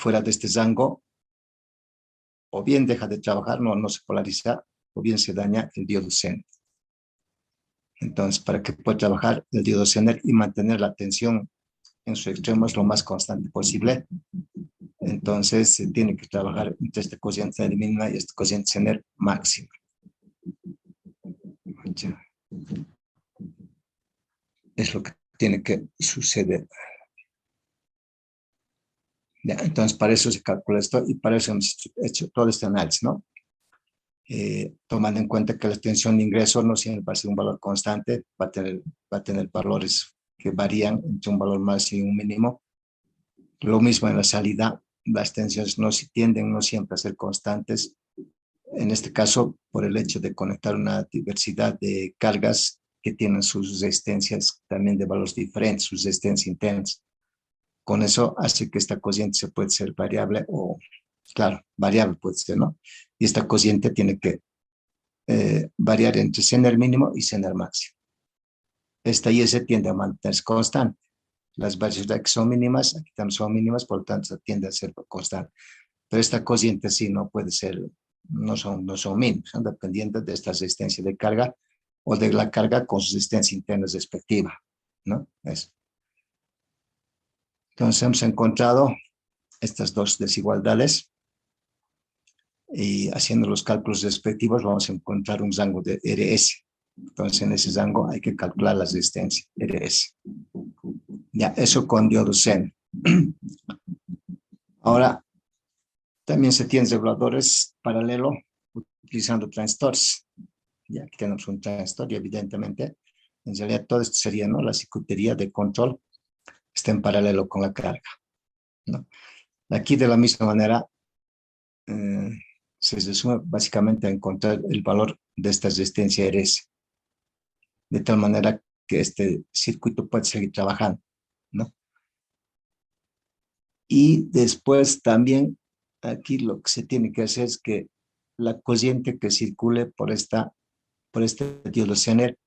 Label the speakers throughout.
Speaker 1: fuera de este rango, o bien deja de trabajar, no se polariza, o bien se daña el diodo Zener. Entonces, para que pueda trabajar el diodo Zener y mantener la tensión en su extremo es lo más constante posible, entonces se tiene que trabajar entre este cociente Zener mínima y este cociente Zener máxima. Es lo que tiene que suceder. Ya, entonces, para eso se calcula esto y para eso hemos hecho todo este análisis, ¿no? Tomando en cuenta que la tensión de ingreso no siempre va a ser un valor constante, va a tener valores que varían entre un valor máximo y un mínimo. Lo mismo en la salida, las tensiones no siempre a ser constantes. En este caso, por el hecho de conectar una diversidad de cargas que tienen sus resistencias también de valores diferentes, sus resistencias internas. Con eso hace que esta cociente se puede ser variable o, claro, variable puede ser, ¿no? Y esta cociente tiene que variar entre Zener mínimo y Zener máximo. Esta y ese tiende a mantenerse constante. Las variaciones que son mínimas, aquí también son mínimas, por lo tanto tiende a ser constante. Pero esta cociente sí no puede ser, no son mínimas, son dependientes de esta resistencia de carga o de la carga con su resistencia interna respectiva, ¿no? Eso. Entonces hemos encontrado estas dos desigualdades y haciendo los cálculos respectivos vamos a encontrar un rango de RS. Entonces en ese rango hay que calcular la resistencia RS. Ya, eso con diodo Zener. Ahora, también se tienen reguladores paralelo utilizando transistores. Ya aquí tenemos un transistor y evidentemente, en realidad todo esto sería, ¿no? La circuitería de control está en paralelo con la carga, ¿no? Aquí de la misma manera se resume básicamente a encontrar el valor de esta resistencia RS, de tal manera que este circuito puede seguir trabajando, ¿no? Y después también aquí lo que se tiene que hacer es que la corriente que circule por este diodo Zener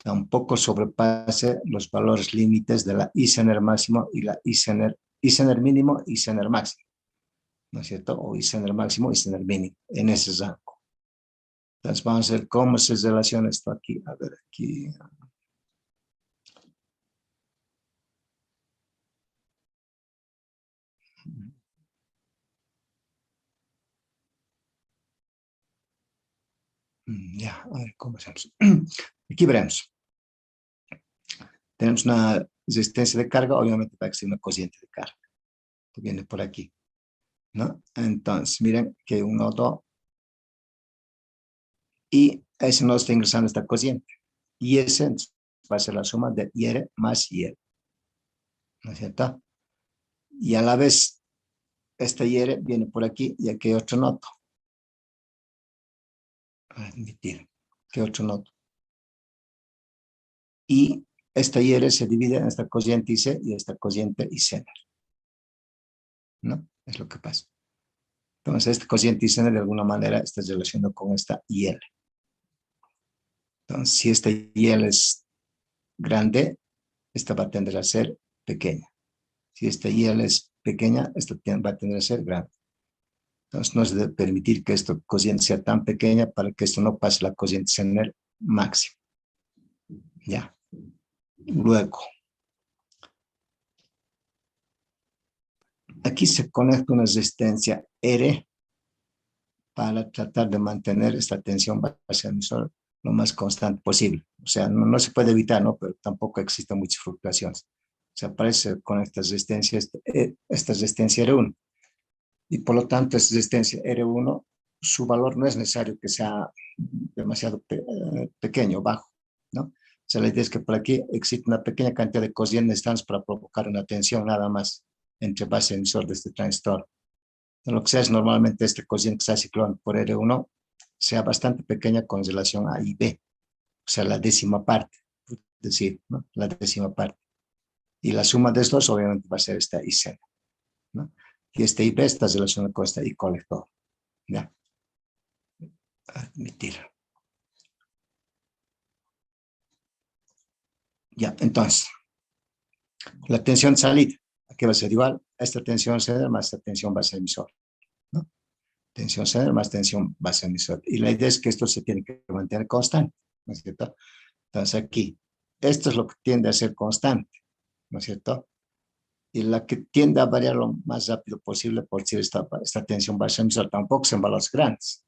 Speaker 1: tampoco sobrepase los valores límites de la I Zener máximo y la I Zener mínimo y Zener máximo, ¿no es cierto? O I Zener máximo y Zener mínimo, en ese rango. Entonces vamos a ver cómo se relaciona esto aquí. A ver, aquí. Ya, a ver cómo hacemos. Aquí veremos. Tenemos una resistencia de carga, obviamente va a ser una corriente de carga, que viene por aquí, ¿no? Entonces, miren que hay un nodo y a ese nodo está ingresando esta corriente. Y ese va a ser la suma de IR más IR, ¿no es cierto? Y a la vez, esta IR viene por aquí y aquí hay otro nodo. Admitir que otro nodo. Y esta IR se divide en esta corriente IC y esta corriente IC, ¿no? Es lo que pasa. Entonces, esta corriente IC de alguna manera está relacionado con esta IL. Entonces, si esta IL es grande, esta va a tender a ser pequeña. Si esta IL es pequeña, esta va a tender a ser grande. Entonces, no se debe permitir que esta corriente sea tan pequeña para que esto no pase la corriente Zener máxima. Ya. Luego, aquí se conecta una resistencia R para tratar de mantener esta tensión base emisor lo más constante posible. O sea, no se puede evitar, ¿no? Pero tampoco existen muchas fluctuaciones. Se aparece con esta resistencia R1. Y por lo tanto, esta resistencia R1, su valor no es necesario que sea demasiado pequeño, bajo, ¿no? O sea, la idea es que por aquí existe una pequeña cantidad de corriente necesarias para provocar una tensión nada más entre base emisor de este transistor. Lo que sea es normalmente este cociente que está ciclón por R1 sea bastante pequeña con relación a IB, o sea, la décima parte, es decir, ¿no? La décima parte. Y la suma de estos obviamente va a ser esta IC, ¿no? Y este IB está relacionado con este I colector, ¿ya? Admitir. Ya, entonces, la tensión salida. ¿qué va a ser igual? Esta tensión sender más esta tensión base emisor, ¿no? Tensión sender más tensión base emisor. Y la idea es que esto se tiene que mantener constante, ¿no es cierto? Entonces aquí, esto es lo que tiende a ser constante, ¿no es cierto? Y la que tiende a variar lo más rápido posible, por decir esta tensión base emisor, tampoco son valores grandes,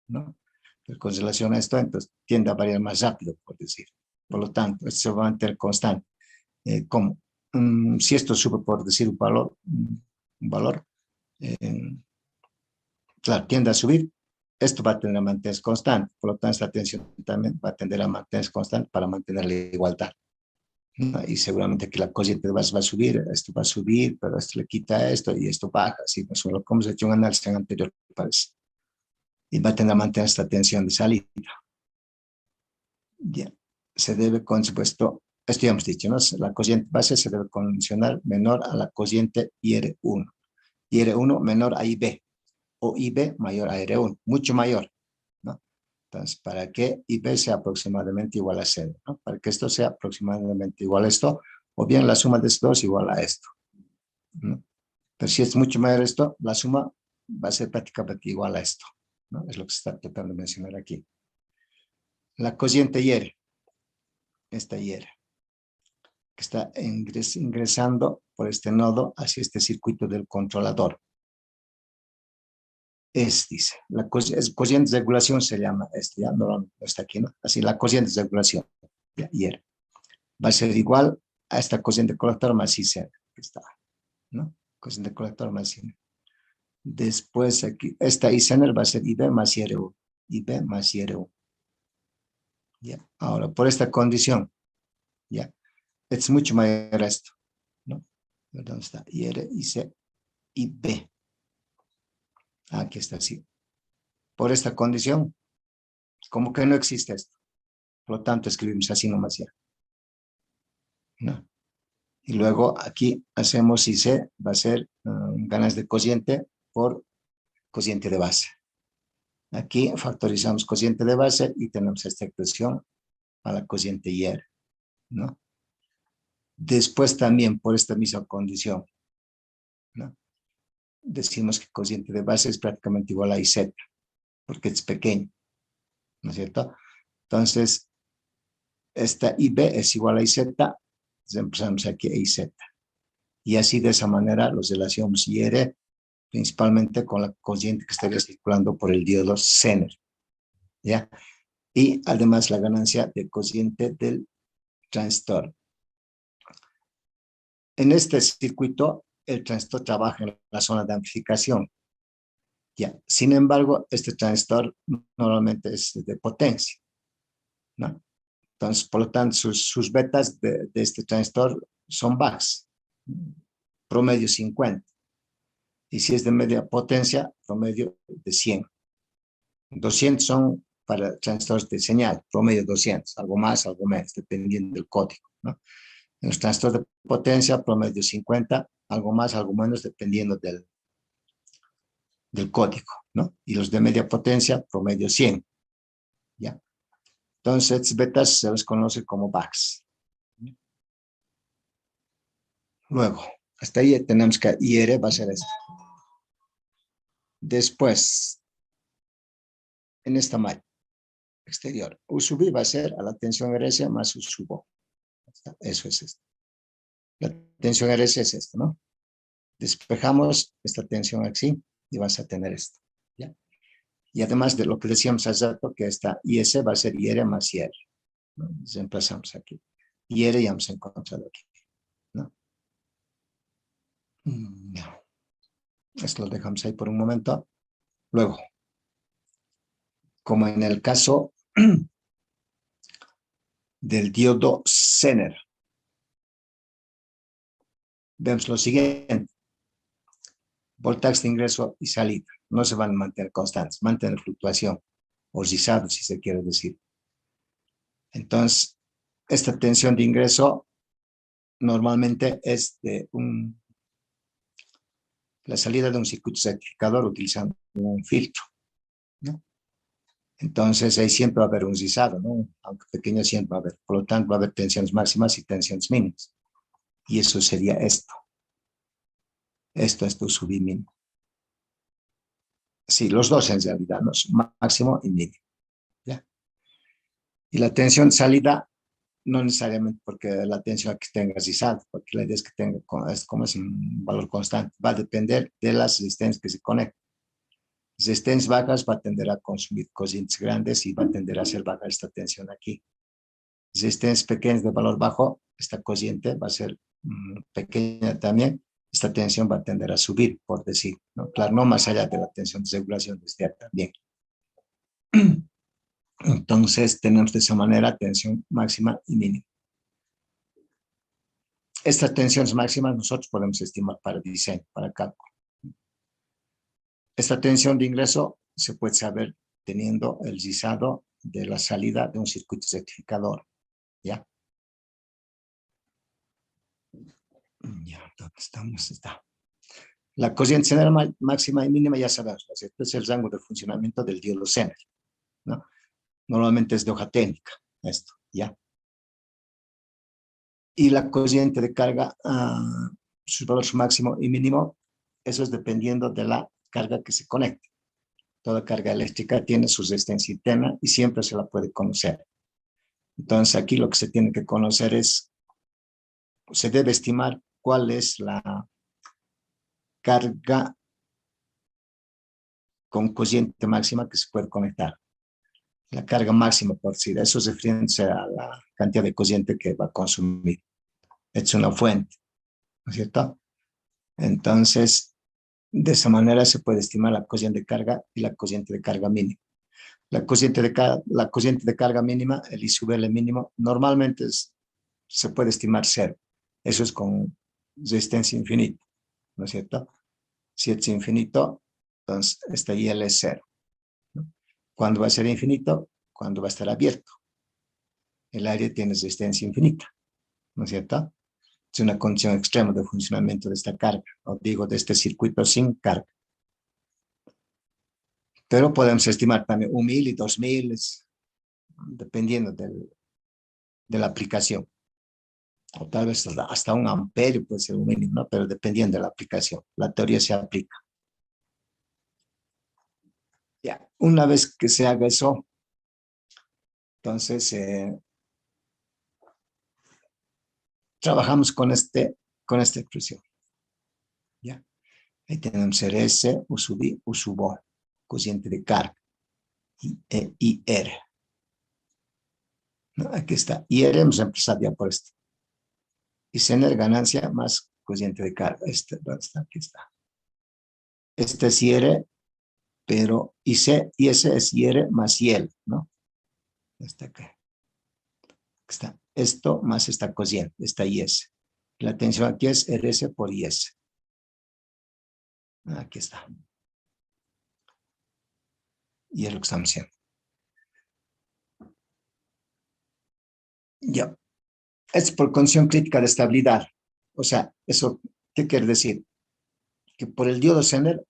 Speaker 1: ¿no? Pero con relación a esto, entonces tiende a variar más rápido, por decir. Por lo tanto, esto se va a mantener constante. ¿Cómo? Si esto sube, por decir un valor, claro, tiende a subir, esto va a tender a mantenerse constante, por lo tanto esta tensión también va a tender a mantenerse constante para mantener la igualdad, ¿no? Y seguramente que la corriente va a subir, esto va a subir, pero esto le quita esto y esto baja, así más o menos como se ha hecho un análisis anterior, parece. Y va a tender a mantener esta tensión de salida. Bien, se debe con supuesto, esto ya hemos dicho, ¿no? La corriente base se debe condicionar menor a la corriente IR1. IR1 menor a IB, o IB mayor a R1, mucho mayor, ¿no? Entonces, para que IB sea aproximadamente igual a 0, ¿no? Para que esto sea aproximadamente igual a esto, o bien la suma de estos dos igual a esto, ¿no? Pero si es mucho mayor esto, la suma va a ser prácticamente igual a esto, ¿no? Es lo que se está tratando de mencionar aquí. La corriente IR, esta IR, que está ingresando por este nodo hacia este circuito del controlador. Dice, la corriente de regulación se llama, ya no está aquí, ¿no? Así, la corriente de regulación, ya, IR, va a ser igual a esta corriente de colector más IC, que está, ¿no? Corriente de colector más IC. Después aquí, esta IC va a ser IB más IR1, IB más IR1. Ya, ahora, por esta condición, ya, es mucho mayor esto, ¿no? ¿Dónde está? IR, IC, IB. Aquí está, así. Por esta condición, como que no existe esto. Por lo tanto, escribimos así nomás ya, ¿no? Y luego aquí hacemos IC, va a ser ganas de cociente por cociente de base. Aquí factorizamos cociente de base y tenemos esta expresión a la cociente IR, ¿no? Después también por esta misma condición, ¿no? Decimos que cociente de base es prácticamente igual a IZ, porque es pequeño, ¿no es cierto? Entonces, esta IB es igual a IZ, entonces empezamos aquí a IZ. Y así de esa manera los relacionamos IR principalmente con la corriente que estaría circulando por el diodo Zener, ¿ya? Y además la ganancia de corriente del transistor. En este circuito, el transistor trabaja en la zona de amplificación, ¿ya? Sin embargo, este transistor normalmente es de potencia, ¿no? Entonces, por lo tanto, sus betas de este transistor son bajas, promedio 50. Y si es de media potencia, promedio de 100. 200 son para transistores de señal, promedio 200, algo más, algo menos, dependiendo del código, ¿no? En los transistores de potencia, promedio 50, algo más, algo menos, dependiendo del código, ¿no? Y los de media potencia, promedio 100, ¿ya? Entonces, betas se les conoce como backs. Luego, hasta ahí tenemos que IR va a ser esto. Después, en esta malla exterior, U sub I va a ser a la tensión RS más U sub O. Eso es esto. La tensión RS es esto, ¿no? Despejamos esta tensión aquí y vas a tener esto, ¿ya? Y además de lo que decíamos hace rato, que esta IS va a ser IR más IR, ¿no? Entonces empezamos aquí. IR ya hemos encontrado aquí, ¿no? Ya. Esto lo dejamos ahí por un momento. Luego, como en el caso del diodo Zener, vemos lo siguiente. Voltajes de ingreso y salida no se van a mantener constantes, mantener fluctuación, o rizados, si se quiere decir. Entonces, esta tensión de ingreso normalmente es de la salida de un circuito certificador utilizando un filtro, ¿no? Entonces, ahí siempre va a haber un rizado, ¿no? Aunque pequeño siempre va a haber. Por lo tanto, va a haber tensiones máximas y tensiones mínimas. Y eso sería esto, Esto es tu subí mínimo. Sí, los dos en realidad, ¿no? Máximo y mínimo. ¿Ya? Y la tensión salida, no necesariamente porque la tensión aquí tenga rizado, porque la idea es que tenga, como es un valor constante, va a depender de las resistencias que se conecten. Resistencias bajas va a tender a consumir corrientes grandes y va a tender a hacer baja esta tensión aquí. Resistencias pequeñas de valor bajo, esta corriente va a ser pequeña también, esta tensión va a tender a subir, por decir, ¿no? Claro, no más allá de la tensión de regulación de este también. Entonces, tenemos de esa manera tensión máxima y mínima. Estas tensiones máximas nosotros podemos estimar para diseño, para cálculo. Esta tensión de ingreso se puede saber teniendo el rizado de la salida de un circuito rectificador. ¿Ya? Ya, ¿dónde estamos? Está. La corriente general máxima y mínima ya sabemos, ¿no? Este es el rango de funcionamiento del diodo Zener, ¿no? Normalmente es de hoja técnica, esto, ¿ya? Y la corriente de carga, sus valores máximo y mínimo, eso es dependiendo de la carga que se conecte. Toda carga eléctrica tiene su resistencia interna y siempre se la puede conocer. Entonces aquí lo que se tiene que conocer es, se debe estimar cuál es la carga con corriente máxima que se puede conectar. La carga máxima por sí, eso se refiere a la cantidad de corriente que va a consumir. Es una fuente, ¿no es cierto? Entonces, de esa manera se puede estimar la corriente de carga y la corriente de carga mínima. La corriente de carga mínima, el I sub L mínimo, normalmente se puede estimar cero. Eso es con resistencia infinita, ¿no es cierto? Si es infinito, entonces esta IL es cero, ¿no? ¿Cuándo va a ser infinito? Cuando va a estar abierto. El aire tiene resistencia infinita, ¿no es cierto? Es una condición extrema de funcionamiento de esta carga, o digo, de este circuito sin carga. Pero podemos estimar también 1000 y 2000, dependiendo de la aplicación. O tal vez hasta un amperio puede ser un mínimo, ¿no? Pero dependiendo de la aplicación. La teoría se aplica. Ya, una vez que se haga eso, entonces trabajamos con esta expresión. ¿Ya? Ahí tenemos RS, U sub I, U sub O, cociente de carga, y R. ¿No? Aquí está. IR hemos empezado ya por esto. Y Zener ganancia más cociente de carga. ¿Dónde está? Aquí está. Este es IR, pero IC, y ese es IR más IL, ¿no? Está acá. Está esto más esta cociente, esta IS. La tensión aquí es RS por IS. Aquí está. Y es lo que estamos haciendo. Ya. Es por condición crítica de estabilidad. O sea, ¿eso qué quiere decir? Que por el diodo Zener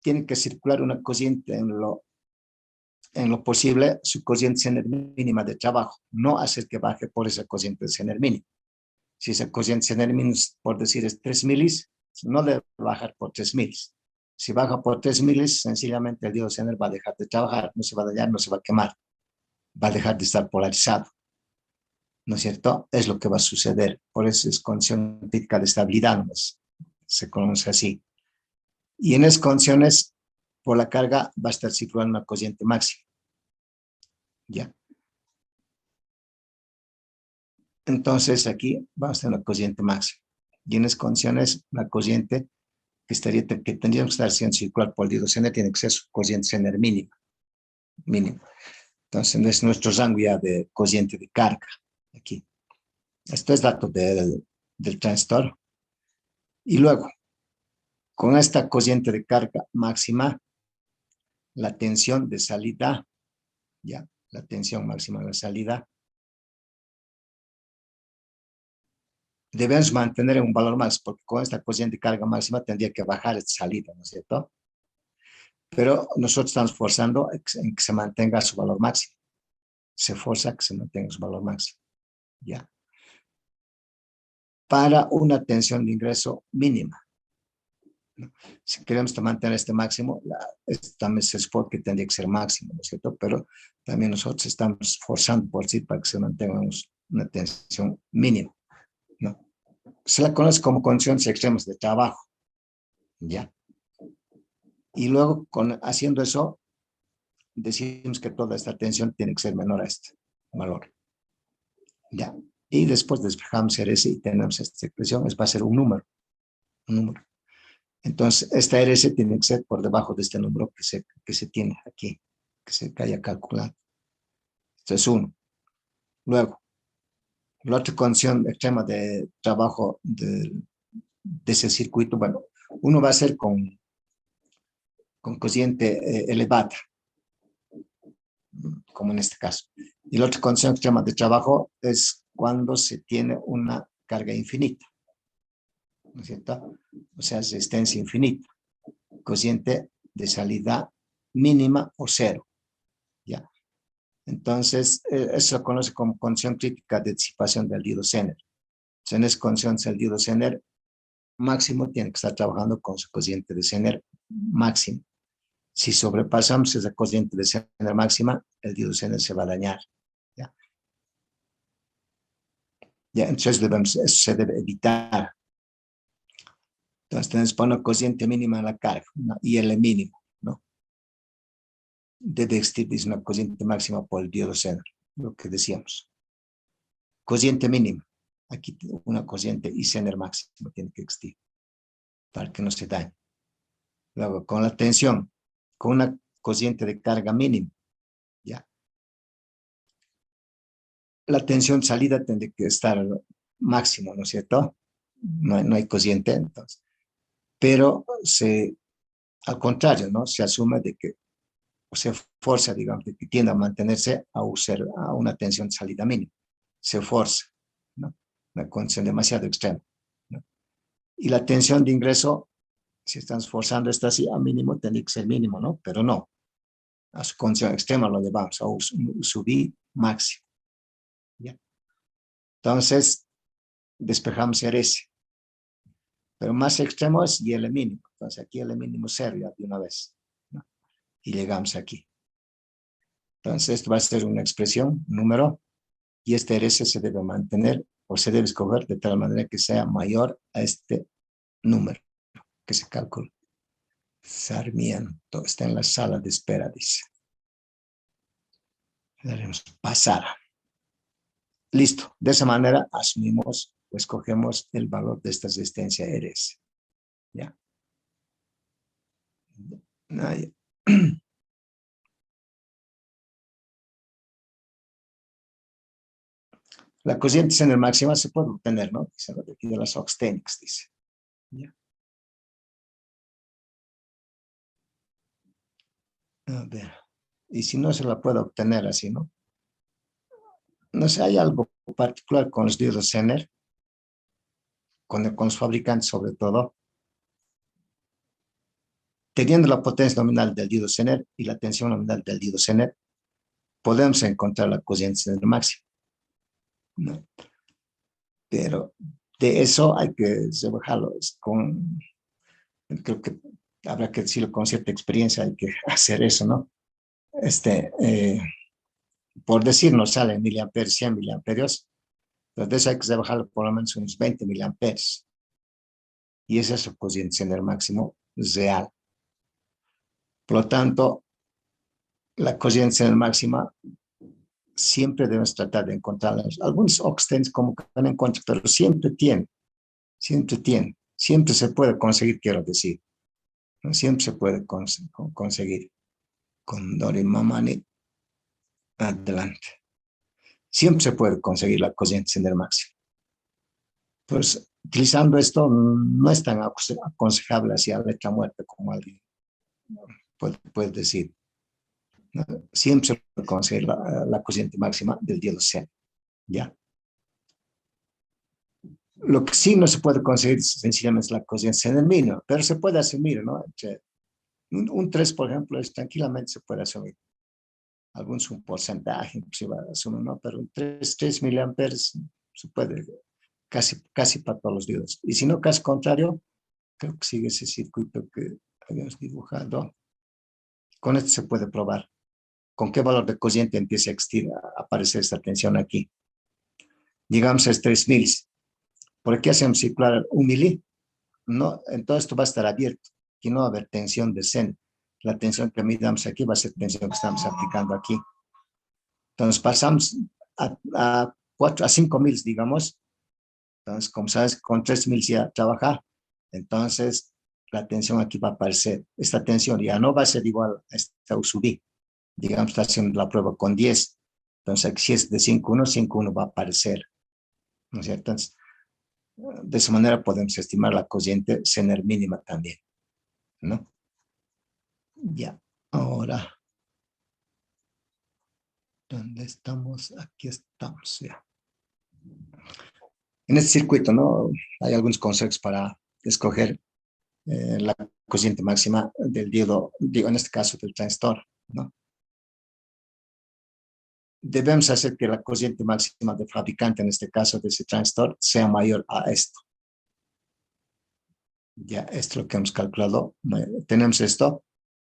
Speaker 1: tiene que circular una corriente en lo posible, su corriente Zener mínima de trabajo, no hacer que baje por esa corriente Zener mínima. Si esa corriente Zener mínima, por decir, es 3 milis, no debe bajar por 3 milis. Si baja por 3 milis, sencillamente el diodo Zener va a dejar de trabajar, no se va a dañar, no se va a quemar, va a dejar de estar polarizado, ¿no es cierto? Es lo que va a suceder. Por eso es condición crítica de estabilidad, pues, se conoce así. Y en esas condiciones, por la carga, va a estar circulando una corriente máxima. ¿Ya? Entonces aquí vamos a tener una corriente máxima. Y en esas condiciones, la corriente que tendríamos que estar haciendo circular por el diodo Zener tiene que ser su corriente Zener mínima. Mínima. Entonces, es nuestro rango ya de corriente de carga. Aquí. Esto es dato del transistor. Y luego, con esta corriente de carga máxima, la tensión de salida, ya, la tensión máxima de salida, debemos mantener un valor más, porque con esta corriente de carga máxima tendría que bajar esta salida, ¿no es cierto? Pero nosotros estamos forzando en que se mantenga su valor máximo. Se forza que se mantenga su valor máximo, ¿ya? para una tensión de ingreso mínima, ¿no? Si queremos mantener este máximo, también se supone que tendría que ser máximo, ¿no es cierto? Pero también nosotros estamos forzando por sí para que se mantenga una tensión mínima, ¿no? Se la conoce como condiciones extremas de trabajo, ¿ya? Y luego, haciendo eso, decimos que toda esta tensión tiene que ser menor a este valor, ¿ya? Y después despejamos RS y tenemos esta expresión, va a ser un número, un número. Entonces, esta RS tiene que ser por debajo de este número que se tiene aquí, que se haya calculado. Esto es 1. Luego, la otra condición extrema de trabajo de ese circuito, bueno, uno va a ser con cociente elevada, como en este caso. Y la otra condición extrema de trabajo es cuando se tiene una carga infinita, ¿no es cierto? O sea, resistencia infinita, cociente de salida mínima o 0, ¿ya? Entonces, eso se conoce como condición crítica de disipación del diodo Zener. En esa condición, el diodo Zener máximo tiene que estar trabajando con su cociente de Zener máximo. Si sobrepasamos esa cociente de Zener máxima, el diodo Zener se va a dañar, ¿ya? Entonces, eso se debe evitar. Entonces, tenemos que poner cociente mínima en la carga, ¿no? Y el mínimo, ¿no? Debe existir una cociente máxima por el diodo Zener, lo que decíamos. Cociente mínima. Aquí una cociente y Zener máximo tiene que existir para que no se dañe. Luego, con la tensión, con una cociente de carga mínima, ¿ya? La tensión salida tendría que estar máximo, ¿no es cierto? No hay cociente, entonces. Pero al contrario, ¿no? Se asume de que, o se forza, digamos, de que tiende a mantenerse a una tensión de salida mínima. Se forza, ¿no? Una condición demasiado extrema, ¿no? Y la tensión de ingreso, si estamos forzando esta así a mínimo, tendría que ser mínimo, ¿no? Pero no. A su condición extrema lo llevamos a subir máximo, ¿ya? Entonces, despejamos RS. Pero más extremo es y el mínimo. Entonces, aquí el mínimo 0 ya de una vez, ¿no? Y llegamos aquí. Entonces, esto va a ser una expresión, un número, y este RS se debe mantener o se debe escoger de tal manera que sea mayor a este número que se calcula. Sarmiento está en la sala de espera, dice. Le daremos pasar. Listo. De esa manera asumimos o escogemos el valor de esta resistencia RS. ¿Ya? La cociente Zener máxima se puede obtener, ¿no? Dice aquí de las Oxtenics, dice. ¿Ya? A ver. Y si no se la puede obtener así, ¿no? No sé, hay algo particular con los diodos Zener, con los fabricantes sobre todo, teniendo la potencia nominal del diodo Zener y la tensión nominal del diodo Zener, podemos encontrar la cociente Zener máxima, ¿no? Pero de eso hay que rebajarlo creo que habrá que decirlo con cierta experiencia, hay que hacer eso, ¿no? Por decir, nos sale miliamperes, 100 miliamperios, entonces hay que rebajarlo por lo menos unos 20 miliamperes. Y ese es su cociente Zener máximo real. Por lo tanto, la cociente Zener máxima siempre debemos tratar de encontrarlas. Algunos Oxtens como que no encuentran, pero siempre se puede conseguir, quiero decir, ¿no? Siempre se puede conseguir. Con Dorin Mamani, adelante. Siempre se puede conseguir la cociente Zener máxima. Pues utilizando esto no es tan aconsejable hacia letra muerta como alguien puede decir, ¿no? Siempre se puede conseguir la cociente máxima del diodo Zener, ¿ya? Lo que sí no se puede conseguir sencillamente es la cociente Zener mínima, pero se puede asumir, ¿no? Un 3, por ejemplo, tranquilamente se puede asumir. Algunos un porcentaje, inclusive asumen, ¿no? Pero un 3 miliamperes se puede casi para todos los diodos. Y si no, caso contrario, creo que sigue ese circuito que habíamos dibujado. Con esto se puede probar con qué valor de cociente empieza a aparecer esta tensión aquí. Digamos es 3000. ¿Por aquí hacemos circular 1 milí? No, entonces esto va a estar abierto. Aquí no va a haber tensión de SEN. La tensión que midamos aquí va a ser tensión que estamos aplicando aquí. Entonces pasamos a 5000, digamos. Entonces, como sabes, con 3000 ya trabajar. Entonces, la tensión aquí va a aparecer. Esta tensión ya no va a ser igual a esta U sub I. Digamos, está haciendo la prueba con 10. Entonces, aquí si es de 5,1, 5,1 va a aparecer. ¿No es cierto? Entonces, de esa manera podemos estimar la cociente Zener mínima también, ¿no? Ya, ahora, ¿dónde estamos? Aquí estamos, ya. En este circuito, ¿no? Hay algunos consejos para escoger la cociente máxima del diodo, digo, en este caso del transistor, ¿no? Debemos hacer que la cociente máxima del fabricante, en este caso de ese transistor, sea mayor a esto. Ya, esto es lo que hemos calculado. Tenemos esto.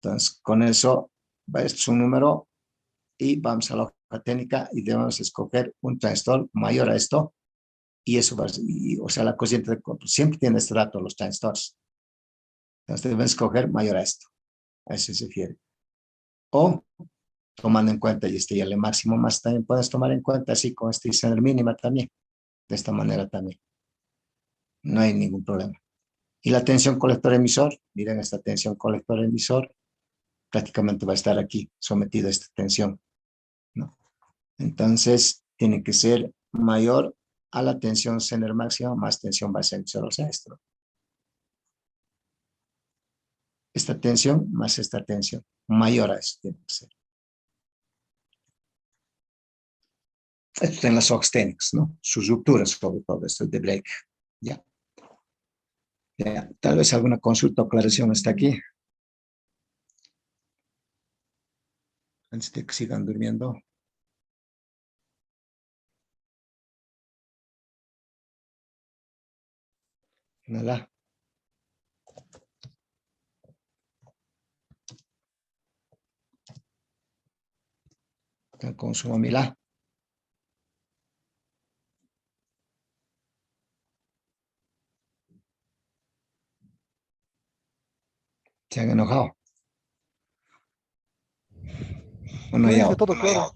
Speaker 1: Entonces, con eso, este es un número y vamos a la hoja técnica y debemos escoger un transistor mayor a esto. Y eso va, o sea, la cociente de control siempre tiene este dato, los transistores. Entonces, debemos escoger mayor a esto. A eso se refiere. O, tomando en cuenta, y este ya el máximo más también puedes tomar en cuenta, así con este Zener mínima también. De esta manera también. No hay ningún problema. Y la tensión colector-emisor, miren esta tensión colector-emisor, prácticamente va a estar aquí, sometido a esta tensión, ¿no? Entonces, tiene que ser mayor a la tensión Zener máxima más tensión base emisor, o sea, esto. Esta tensión más esta tensión, mayor a eso tiene que ser. Esto en las Oxtenics, ¿no? Sus rupturas, sobre todo, esto de break. Ya. Ya. Tal vez alguna consulta o aclaración está aquí. Antes de que sigan durmiendo. Nada. Con su mamila. Se han enojado. Bueno,
Speaker 2: No
Speaker 1: ya.
Speaker 2: dice todo claro.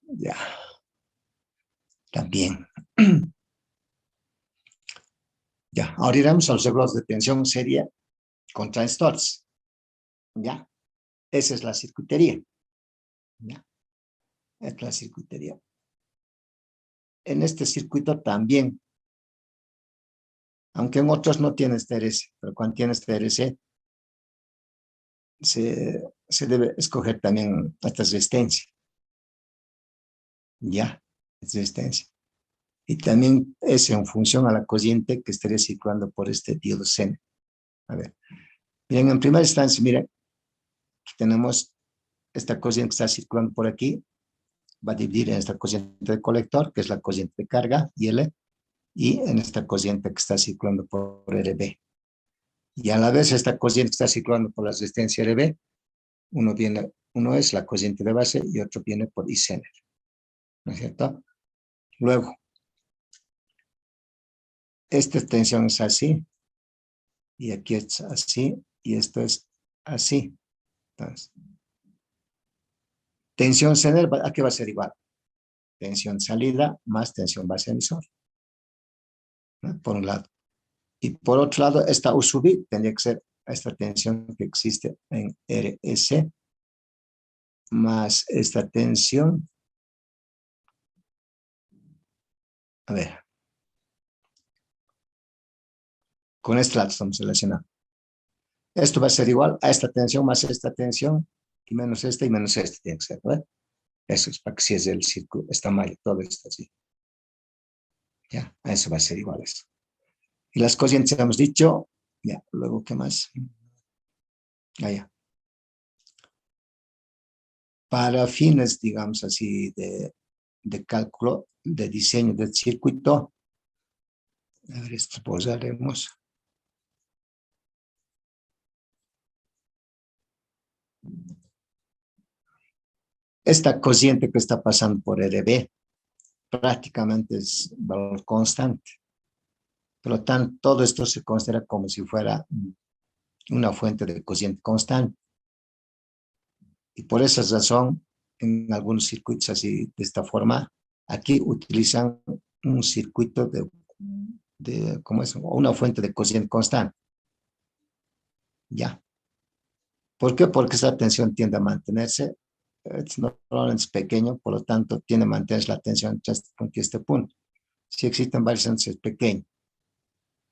Speaker 1: Ya. También. Ya. Ahora iremos a los reglos de tensión seria con transistores. Ya. Esa es la circuitería. Ya. Es la circuitería. En este circuito también, aunque en otros no tienes TRS, pero cuando tienes TRS, se debe escoger también esta resistencia. Ya, es resistencia. Y también es en función a la corriente que estaré circulando por este diodo Zener. A ver, miren, en primera instancia, miren, aquí tenemos esta corriente que está circulando por aquí, va a dividir en esta corriente de colector, que es la corriente de carga, IL, y en esta corriente que está circulando por RB. Y a la vez esta corriente que está circulando por la resistencia RB, uno es la corriente de base y otro viene por I Zener, ¿no es cierto? Luego, esta tensión es así, y aquí es así, y esto es así. Entonces, tensión Zener, ¿a qué va a ser igual? Tensión salida más tensión base emisor, ¿no? Por un lado. Y por otro lado, esta U sub I tendría que ser esta tensión que existe en RS más esta tensión. A ver. Con este lado estamos relacionando. Esto va a ser igual a esta tensión más esta tensión y menos esta y menos esta tiene que ser, ¿verdad? Eso es para que si es el círculo, esta malla, todo esto así. Ya, a eso va a ser igual a eso. Y las corrientes hemos dicho, ya, luego, ¿qué más? Ya. Para fines, digamos así, de cálculo, de diseño del circuito. A ver, esto pausaremos. Esta cociente que está pasando por RB prácticamente es valor constante. Por lo tanto, todo esto se considera como si fuera una fuente de cociente constante. Y por esa razón, en algunos circuitos así, de esta forma, aquí utilizan un circuito ¿cómo es? Una fuente de cociente constante. Ya. ¿Por qué? Porque esa tensión tiende a mantenerse, normalmente es pequeño, por lo tanto, tiende a mantenerse la tensión entre este punto y este punto. Si existen variaciones, es pequeño,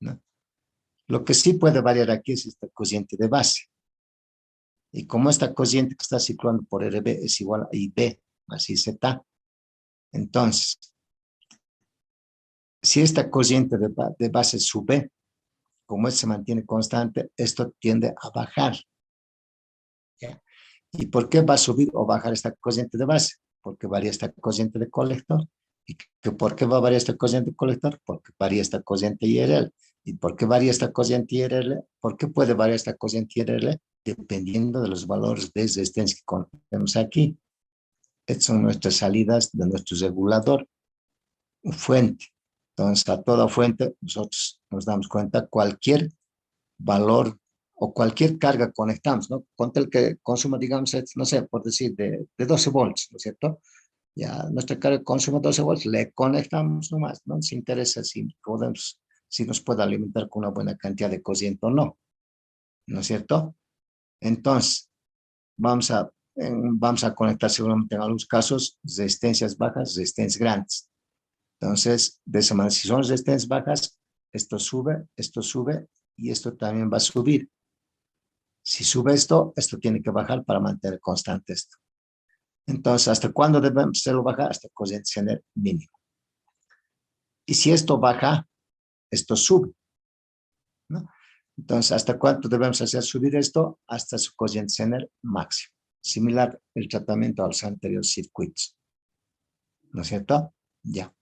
Speaker 1: ¿no? Lo que sí puede variar aquí es esta cociente de base. Y como esta cociente que está circulando por RB es igual a IB más IZ, entonces, si esta cociente de base sube, como se mantiene constante, esto tiende a bajar. ¿Ya? ¿Y por qué va a subir o bajar esta cociente de base? Porque varía esta cociente de colector. ¿Y por qué va a variar esta cociente de colector? Porque varía esta cociente IRL. ¿Y por qué varía esta cociente IRL? ¿Por qué puede variar esta cociente IRL? Dependiendo de los valores de resistencia que conocemos aquí. Estas son nuestras salidas de nuestro regulador, fuente. Entonces, a toda fuente, nosotros nos damos cuenta cualquier valor o cualquier carga conectamos, ¿no? Ponte el que consuma, digamos, no sé, por decir, de 12 volts, ¿no es cierto? Ya nuestra carga consume 12 volts, le conectamos nomás, no nos interesa si podemos, si nos puede alimentar con una buena cantidad de cociente o no, ¿no es cierto? Entonces, vamos a conectar seguramente en algunos casos resistencias bajas, resistencias grandes. Entonces, de esa manera, si son resistencias bajas, esto sube y esto también va a subir. Si sube esto, esto tiene que bajar para mantener constante esto. Entonces, ¿hasta cuándo debemos hacerlo bajar? Hasta corriente general mínimo. Y si esto baja, esto sube, ¿no? Entonces, ¿hasta cuánto debemos hacer subir esto? Hasta su corriente general máximo. Similar el tratamiento a los anteriores circuitos. ¿No es cierto? Ya.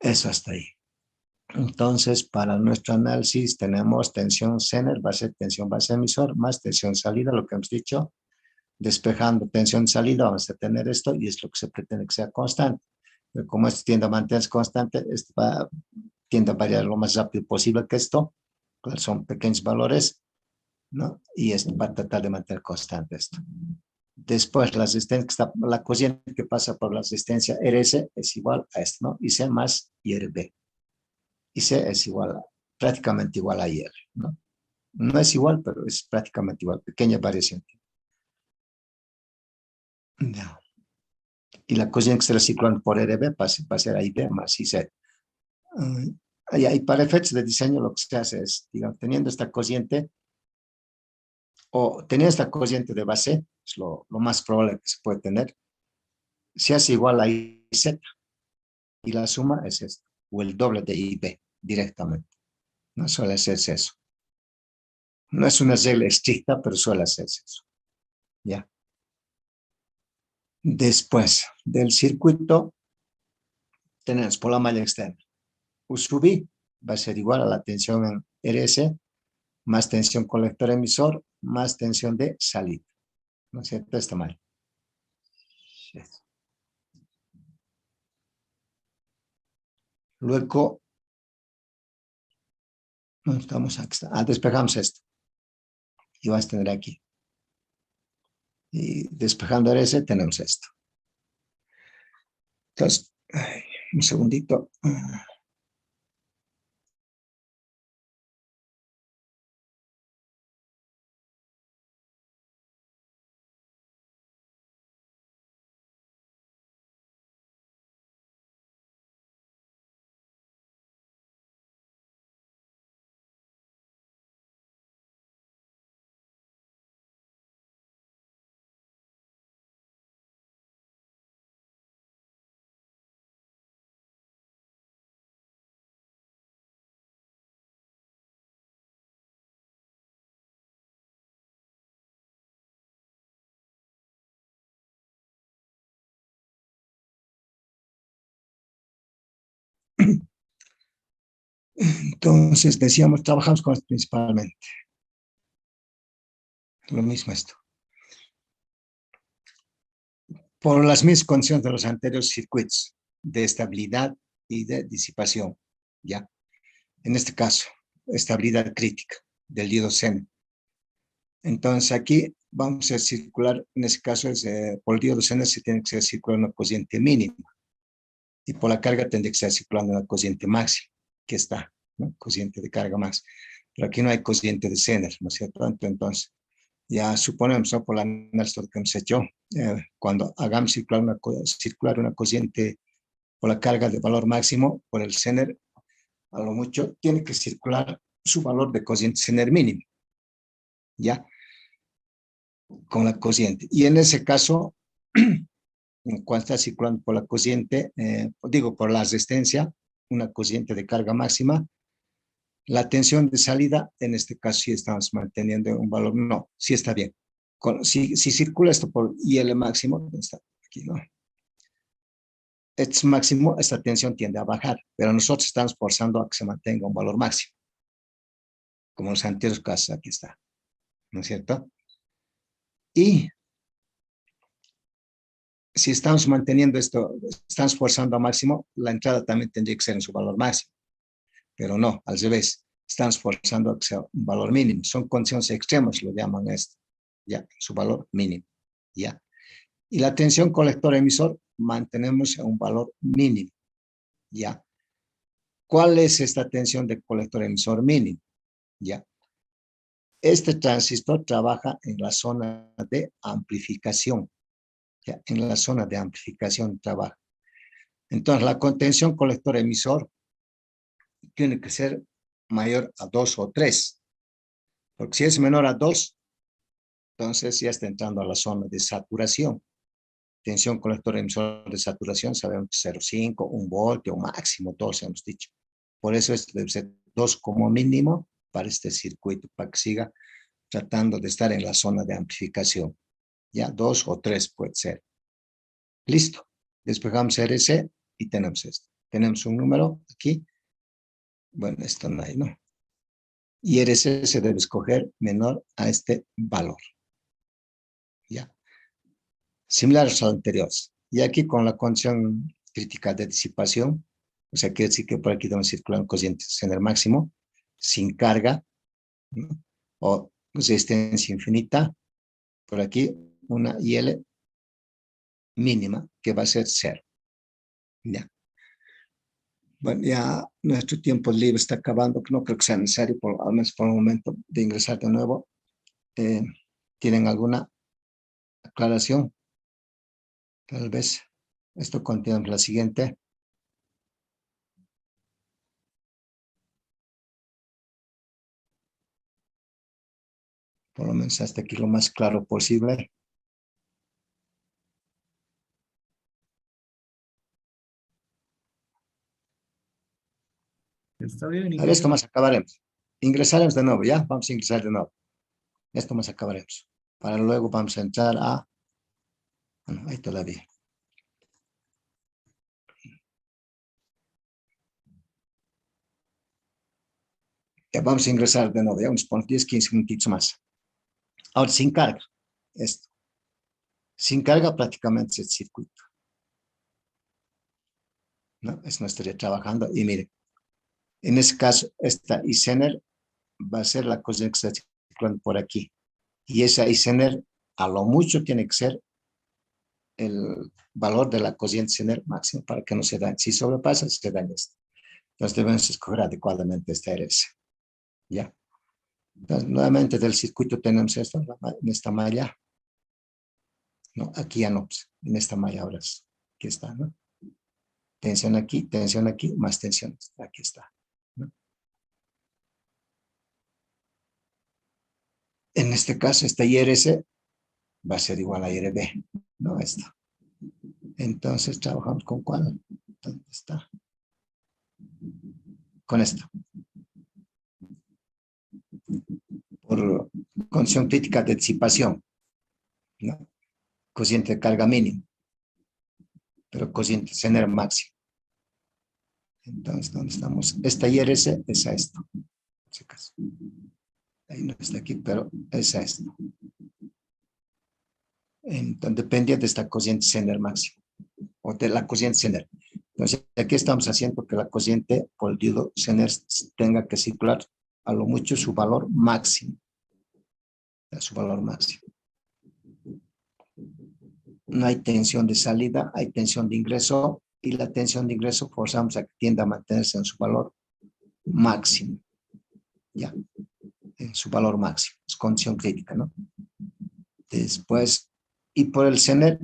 Speaker 1: Eso hasta ahí. Entonces, para nuestro análisis tenemos tensión Zener, va a ser tensión base emisor, más tensión salida, lo que hemos dicho. Despejando tensión salida, vamos a tener esto y es lo que se pretende que sea constante. Pero como esto tiende a mantenerse constante, esto tiende a variar lo más rápido posible que esto, claro, son pequeños valores, ¿no? Y esto va a tratar de mantener constante esto. Después, la resistencia, la corriente que pasa por la resistencia RS es igual a esto, ¿no? IC más IRB. IC es igual, prácticamente igual a IR, ¿no? No es igual, pero es prácticamente igual, pequeña variación. No. Y la corriente que se recicla por RB va a ser IB más IZ. Y para efectos de diseño lo que se hace es, digamos, teniendo esta corriente o teniendo esta corriente de base, es lo más probable que se puede tener, se hace igual a IZ y la suma es esto, o el doble de IB directamente. No suele hacerse eso. No es una regla estricta, pero suele hacerse eso. ¿Ya? Después del circuito, tenemos por la malla externa. U sub I va a ser igual a la tensión en RS más tensión colector emisor más tensión de salida. ¿No es cierto? Está mal. Luego, no estamos aquí. Despejamos esto. Y vas a tener aquí. Y despejando RS tenemos esto. Entonces, un segundito. Entonces, decíamos, trabajamos con esto principalmente. Lo mismo esto. Por las mismas condiciones de los anteriores circuitos de estabilidad y de disipación, ¿ya? En este caso, estabilidad crítica del diodo Zener. Entonces, aquí vamos a circular, en este caso, por el diodo Zener se tiene que ser circular una cociente mínima. Y por la carga tendría que ser circulando una cociente máxima, que está, ¿no? Cociente de carga más. Pero aquí no hay cociente de Zener, ¿no es cierto? Entonces, ya suponemos, ¿no? Por la análisis que hemos hecho, cuando hagamos circular una cociente por la carga de valor máximo, por el Zener, a lo mucho tiene que circular su valor de cociente Zener mínimo, ¿ya? Con la cociente. Y en ese caso, cuando está circulando por la cociente, por la resistencia, una cociente de carga máxima, la tensión de salida, en este caso sí estamos manteniendo un valor, no, sí está bien. Si circula esto por IL máximo, ¿dónde está? Aquí, ¿no? Este máximo, esta tensión tiende a bajar, pero nosotros estamos forzando a que se mantenga un valor máximo, como en los anteriores casos, aquí está, ¿no es cierto? Y si estamos manteniendo esto, estamos forzando a máximo, la entrada también tendría que ser en su valor máximo, pero no, al revés, estamos forzando a que sea un valor mínimo. Son condiciones extremas, lo llaman esto, ya, su valor mínimo, ya. Y la tensión colector-emisor mantenemos en un valor mínimo, ya. ¿Cuál es esta tensión de colector-emisor mínimo? Ya. Este transistor trabaja en la zona de amplificación, ya, en la zona de amplificación trabaja. Entonces, la contención colector-emisor tiene que ser mayor a 2 o 3, porque si es menor a 2, entonces ya está entrando a la zona de saturación. Tensión colector-emisor de saturación, sabemos que 0,5, 1 voltio, máximo, todos hemos dicho. Por eso esto debe ser 2 como mínimo para este circuito, para que siga tratando de estar en la zona de amplificación. Ya, 2 o 3 puede ser. Listo. Despejamos RC y tenemos esto. Tenemos un número aquí. Bueno, esto no hay, ¿no? Y RC se debe escoger menor a este valor. Ya. Similares a los anteriores. Y aquí con la condición crítica de disipación, o sea, quiere decir que por aquí deben circular un cociente en el máximo, sin carga, ¿no? O resistencia infinita, por aquí una IL mínima, que va a ser 0. Ya. Bueno, ya nuestro tiempo libre está acabando, no creo que sea necesario, al menos por el momento, de ingresar de nuevo. ¿Tienen alguna aclaración? Tal vez. Esto continuamos la siguiente. Por lo menos hasta aquí lo más claro posible.
Speaker 2: Está bien,
Speaker 1: A ver, esto más acabaremos. Ingresaremos de nuevo, ¿ya? Vamos a ingresar de nuevo. Esto más acabaremos. Para luego vamos a entrar a... Bueno, ahí todavía. Ya vamos a ingresar de nuevo, ya unos 10, 15 minutitos más. Ahora, sin carga. Esto. Sin carga prácticamente es el circuito, ¿no? Es no estaría trabajando. Y mire, en este caso, esta I-Zener va a ser la cosa que está circulando por aquí. Y esa I-Zener, a lo mucho, tiene que ser el valor de la cociente Zener máximo para que no se dañe. Si sobrepasa, se daña esto. Entonces debemos escoger adecuadamente esta RS. ¿Ya? Entonces, nuevamente del circuito tenemos esto, en esta malla. No, aquí ya no, pues, en esta malla ahora es, aquí está, ¿no? Tensión aquí, más tensión, aquí está, ¿no? En este caso, esta IRC va a ser igual a IRB, ¿no? Esto. Entonces, trabajamos con ¿cuál? ¿Dónde está? Con esto. Por condición crítica de disipación, ¿no? Cociente de carga mínimo, pero cociente Zener máximo. Entonces, ¿dónde estamos? Esta IRS es a esto. Si acaso. Ahí no está aquí, pero es a esto. Entonces, depende de esta cociente Zener máximo, o de la cociente Zener. Entonces, aquí estamos haciendo que la cociente por el diodo Zener tenga que circular a lo mucho su valor máximo. Su valor máximo. No hay tensión de salida, hay tensión de ingreso, y la tensión de ingreso forzamos a que tienda a mantenerse en su valor máximo. Ya, en su valor máximo. Es condición crítica, ¿no? Después, y por el Zener,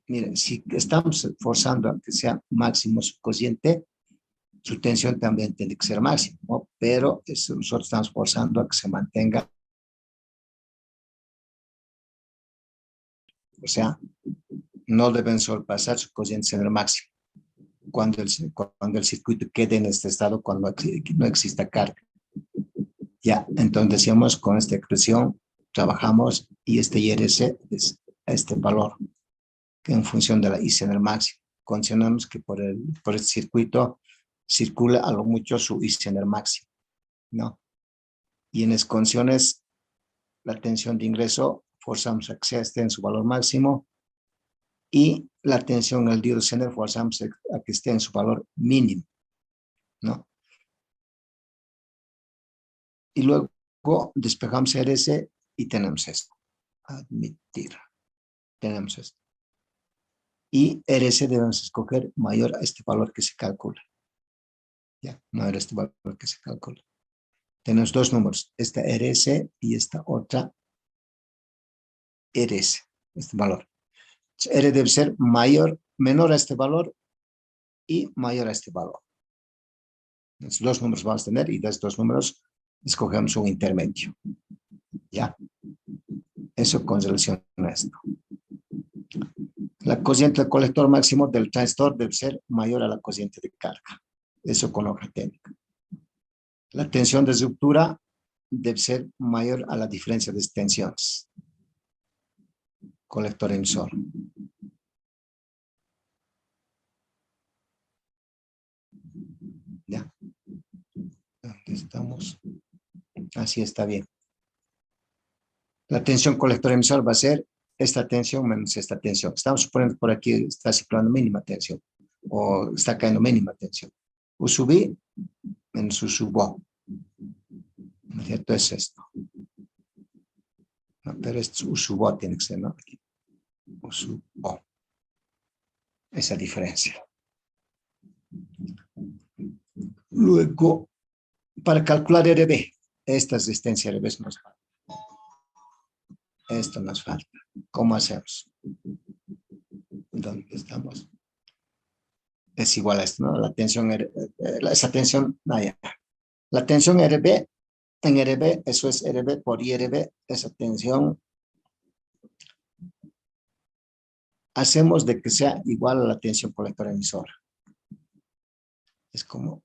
Speaker 1: miren, si estamos forzando a que sea máximo su cociente, su tensión también tiene que ser máximo, ¿no? Pero nosotros estamos forzando a que se mantenga, o sea, no deben sobrepasar su cociente Zener máximo cuando el circuito quede en este estado, cuando no exista carga. Ya, entonces decíamos, con esta expresión trabajamos y este IRC es este valor que en función de la I Zener máximo. Condicionamos que por este circuito circula a lo mucho su I Zener máximo, ¿no? Y en las condiciones, la tensión de ingreso, forzamos a que esté en su valor máximo, y la tensión al diodo Zener forzamos a que esté en su valor mínimo, ¿no? Y luego despejamos RS y tenemos esto. Admitir. Tenemos esto. Y RS debemos escoger mayor a este valor que se calcula. Ya, mayor a este valor que se calcula. Tenemos dos números, esta RS y esta otra RS, este valor. R debe ser menor a este valor y mayor a este valor. Entonces, dos números vamos a tener y de estos números escogemos un intermedio. Ya, eso con relación a esto. La cociente del colector máximo del transistor debe ser mayor a la cociente de carga. Eso con hoja técnica. La tensión de ruptura debe ser mayor a la diferencia de tensiones. Colector emisor. Ya. Aquí estamos. Así está bien. La tensión colector emisor va a ser esta tensión menos esta tensión. Estamos suponiendo por aquí está circulando mínima tensión o está cayendo mínima tensión. U sub I menos U sub O. ¿No es cierto? Es esto. No, pero es U sub O tiene que ser, ¿no? Aquí. U sub O. Esa diferencia. Luego, para calcular RB, esta resistencia RB nos falta. Esto nos falta. ¿Cómo hacemos? ¿Dónde estamos? Es igual a esto, ¿no? La tensión, esa tensión, la tensión RB, en RB, eso es RB por IRB, esa tensión, hacemos de que sea igual a la tensión colector emisora. Es como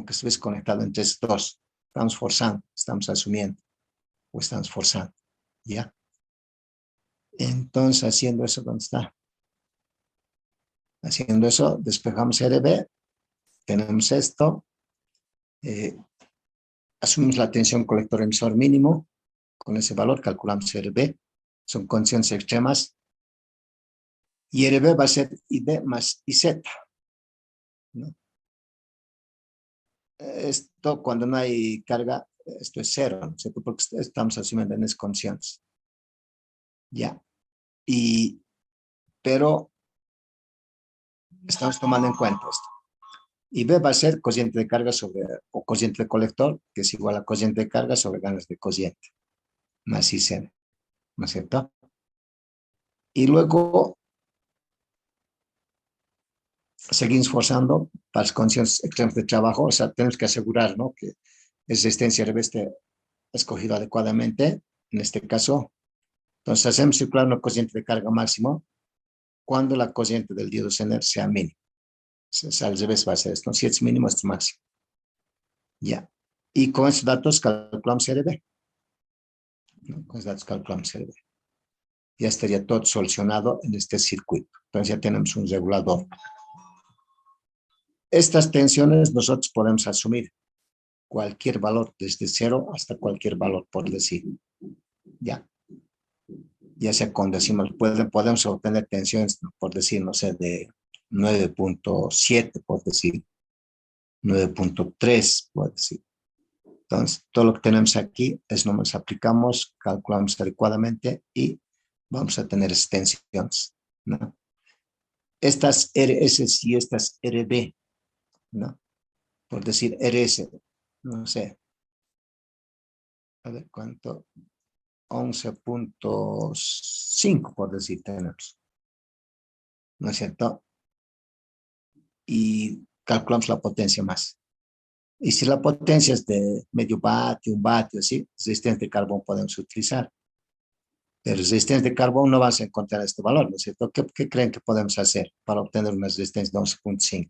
Speaker 1: que se ves conectado entre estos dos. Estamos forzando, estamos asumiendo, o estamos forzando, ¿ya? Entonces, haciendo eso, ¿dónde está? Haciendo eso, despejamos RB, tenemos esto, asumimos la tensión colector emisor mínimo, con ese valor calculamos RB, son condiciones extremas, y RB va a ser IB más IZ, ¿no? Esto cuando no hay carga, esto es cero, ¿no? Porque estamos asumiendo en esas condiciones. Ya, pero estamos tomando en cuenta esto. Y B va a ser cociente de carga o cociente de colector, que es igual a cociente de carga sobre ganas de cociente, más IC, ¿no es cierto? Y luego seguimos forzando para las condiciones extremas de trabajo, o sea, tenemos que asegurar, ¿no?, que la resistencia RB esté escogido adecuadamente, en este caso. Entonces hacemos circular una cociente de carga máximo cuando la cociente del diodo Zener sea mínima. O sea, al revés va a ser esto, si es mínimo, es máximo. Ya. Y con esos datos calculamos RB. ¿No? Con esos datos calculamos RB. Ya estaría todo solucionado en este circuito. Entonces ya tenemos un regulador. Estas tensiones nosotros podemos asumir cualquier valor, desde 0 hasta cualquier valor, por decir. Ya sea con decimos, podemos obtener tensiones, por decir, no sé, de 9.7, por decir, 9.3, por decir. Entonces, todo lo que tenemos aquí es nomás aplicamos, calculamos adecuadamente y vamos a tener tensiones, ¿no? Estas RS y estas RB, ¿no? Por decir RS, no sé, a ver cuánto, 11.5 por decir tenemos, ¿no es cierto? Y calculamos la potencia más. Y si la potencia es de medio vatio, 1 vatio, así, resistencia de carbón podemos utilizar. De resistencia de carbón no vas a encontrar este valor, ¿no es cierto? ¿Qué creen que podemos hacer para obtener una resistencia de 11.5?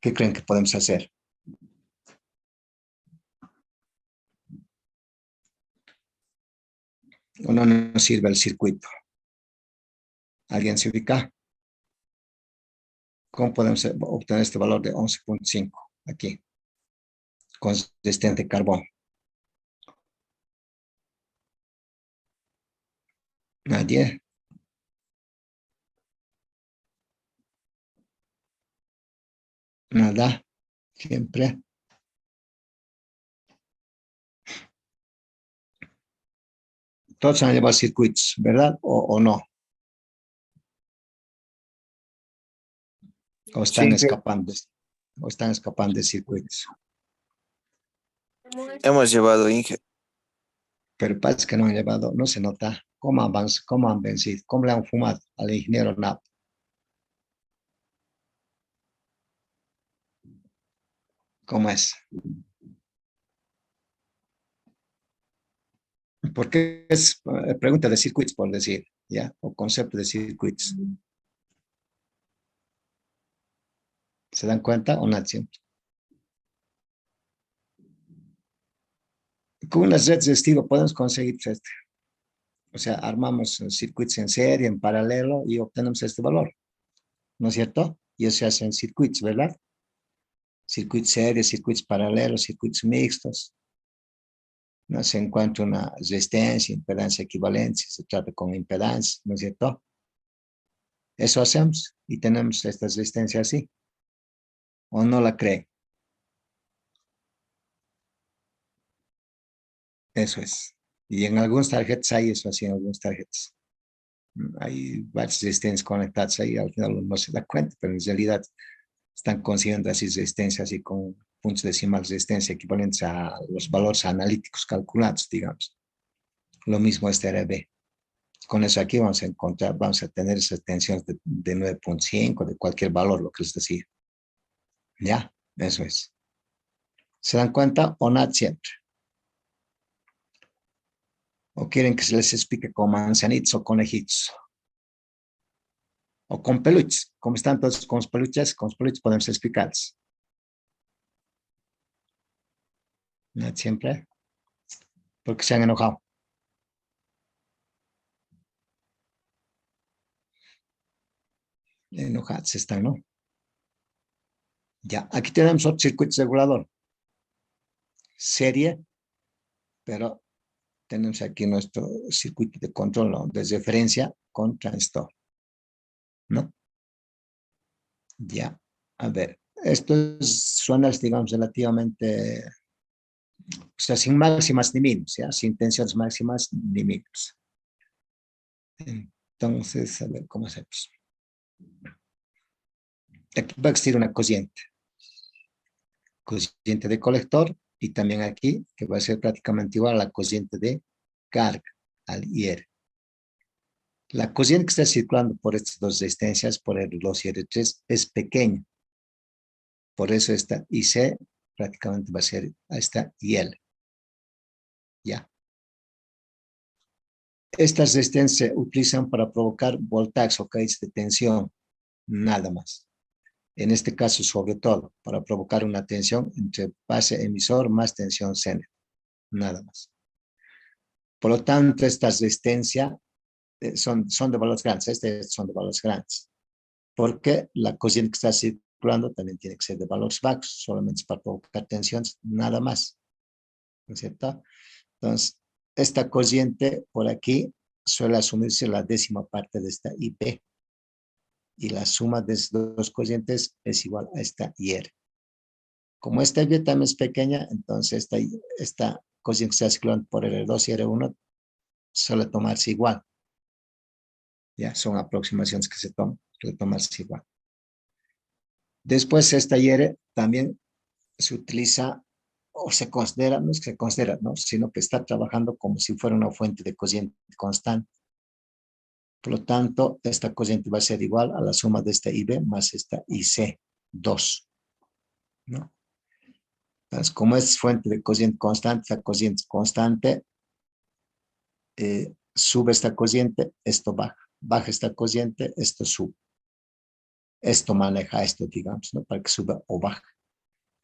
Speaker 1: ¿Qué creen que podemos hacer? ¿O no nos sirve el circuito? ¿Alguien se ubica? ¿Cómo podemos obtener este valor de 11.5 aquí? Con resistencia de carbón. Nadie. Nada. Siempre. Todos han llevado circuitos, ¿verdad? ¿O no? ¿O están
Speaker 2: Sí,
Speaker 1: escapando? ¿O están escapando de circuitos?
Speaker 2: hemos llevado Inge.
Speaker 1: Pero parece que no han llevado, no se nota. ¿Cómo han vencido? ¿Cómo le han fumado al ingeniero Knapp? ¿Cómo es? Porque es pregunta de circuitos, por decir, ¿ya? O concepto de circuitos. ¿Se dan cuenta o no siempre? Con unas redes de estilo podemos conseguir este. O sea, armamos circuitos en serie, en paralelo y obtenemos este valor, ¿no es cierto? Y eso se hace en circuitos, ¿verdad? Circuitos serios, circuitos paralelos, circuitos mixtos. No se encuentra una resistencia, impedancia equivalente, se trata con impedancia, ¿no es cierto? Eso hacemos y tenemos esta resistencia así. ¿O no la creen? Eso es. Y en algunas tarjetas hay eso así, en algunas tarjetas. Hay varias resistencias conectadas ahí, al final uno no se da cuenta, pero en realidad están consiguiendo así resistencia, así con puntos decimales de resistencia equivalentes a los valores analíticos calculados, digamos. Lo mismo este RB. Con eso aquí vamos a encontrar, vamos a tener esas tensiones de 9.5, de cualquier valor, lo que les decía. Ya, eso es. ¿Se dan cuenta o no siempre? ¿O quieren que se les explique con manzanitos o conejitos? O con peluches. ¿Cómo están todos con los peluches podemos explicarles. ¿No siempre? Porque se han enojado. Enojados están, ¿no? Ya, aquí tenemos otro circuito regulador. Serie, pero tenemos aquí nuestro circuito de control, ¿no? De referencia con transistor, ¿no? Ya, a ver, estos son las, digamos, relativamente, o sea, sin máximas ni mínimas, ¿ya? Sin tensiones máximas ni mínimas. Entonces, a ver, ¿cómo hacemos? Aquí va a existir una cociente de colector, y también aquí, que va a ser prácticamente igual a la cociente de carga, al IR. La cociente que está circulando por estas dos resistencias, por el 2 y el 3, es pequeña. Por eso esta IC prácticamente va a ser esta IL. Ya. Estas resistencias se utilizan para provocar voltajes o caídas de tensión, nada más. En este caso, sobre todo, para provocar una tensión entre base emisor más tensión seno, nada más. Por lo tanto, estas resistencias son de valores grandes, son de valores grandes. porque la corriente que está circulando también tiene que ser de valores bajos, solamente es para provocar tensiones, nada más, ¿no es cierto? Entonces, esta corriente por aquí suele asumirse la décima parte de esta IP, y la suma de esas dos corrientes es igual a esta IR. Como esta IP también es pequeña, entonces esta corriente que está circulando por R2 y R1 suele tomarse igual. Ya, son aproximaciones que se toman, suele tomarse igual. Después esta IR también se utiliza o se considera, no es que se considera, ¿no? Sino que está trabajando como si fuera una fuente de corriente constante. Por lo tanto, esta corriente va a ser igual a la suma de esta IB más esta IC2, ¿no? Entonces, como es fuente de corriente constante, la corriente constante, sube esta corriente, esto baja. Baja esta corriente, esto sube. Esto maneja esto, digamos, ¿no? Para que suba o baje.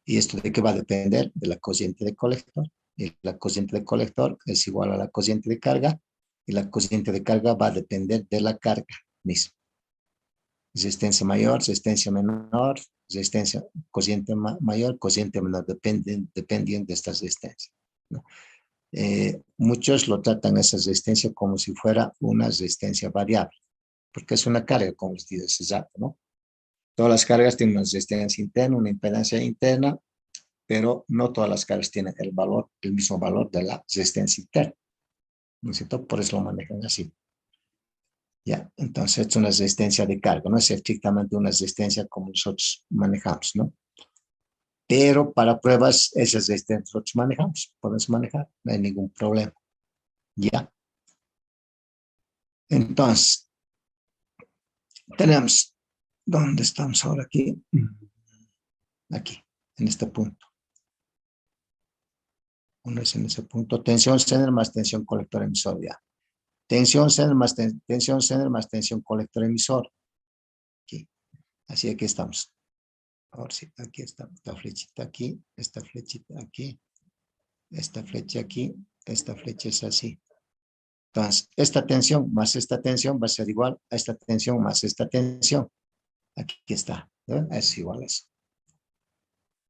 Speaker 1: ¿Y esto de qué va a depender? De la corriente de colector. Y la corriente de colector es igual a la corriente de carga, y la corriente de carga va a depender de la carga misma. Resistencia mayor, resistencia menor, resistencia, corriente mayor, corriente menor, dependen de estas resistencias, ¿no? Muchos lo tratan esa resistencia como si fuera una resistencia variable, porque es una carga, como les digo, es rato, ¿no? Todas las cargas tienen una resistencia interna, una impedancia interna, pero no todas las cargas tienen el mismo valor de la resistencia interna, ¿no es cierto? Por eso lo manejan así. Ya, entonces es una resistencia de carga, no es estrictamente una resistencia como nosotros manejamos, ¿no? Pero para pruebas, esas resistencias nosotros manejamos, podemos manejar, no hay ningún problema. Ya. Entonces, tenemos, ¿dónde estamos ahora aquí? Aquí, en este punto. Uno es en ese punto, tensión Zener más tensión colector emisor, ya. Tensión Zener más tensión Zener más tensión colector emisor. Aquí, así aquí estamos. Ahora sí, aquí está, esta flechita aquí, esta flechita aquí, esta flecha aquí, esta flecha es así. Entonces, esta tensión más esta tensión va a ser igual a esta tensión más esta tensión. Aquí está, ¿no? Es igual a eso.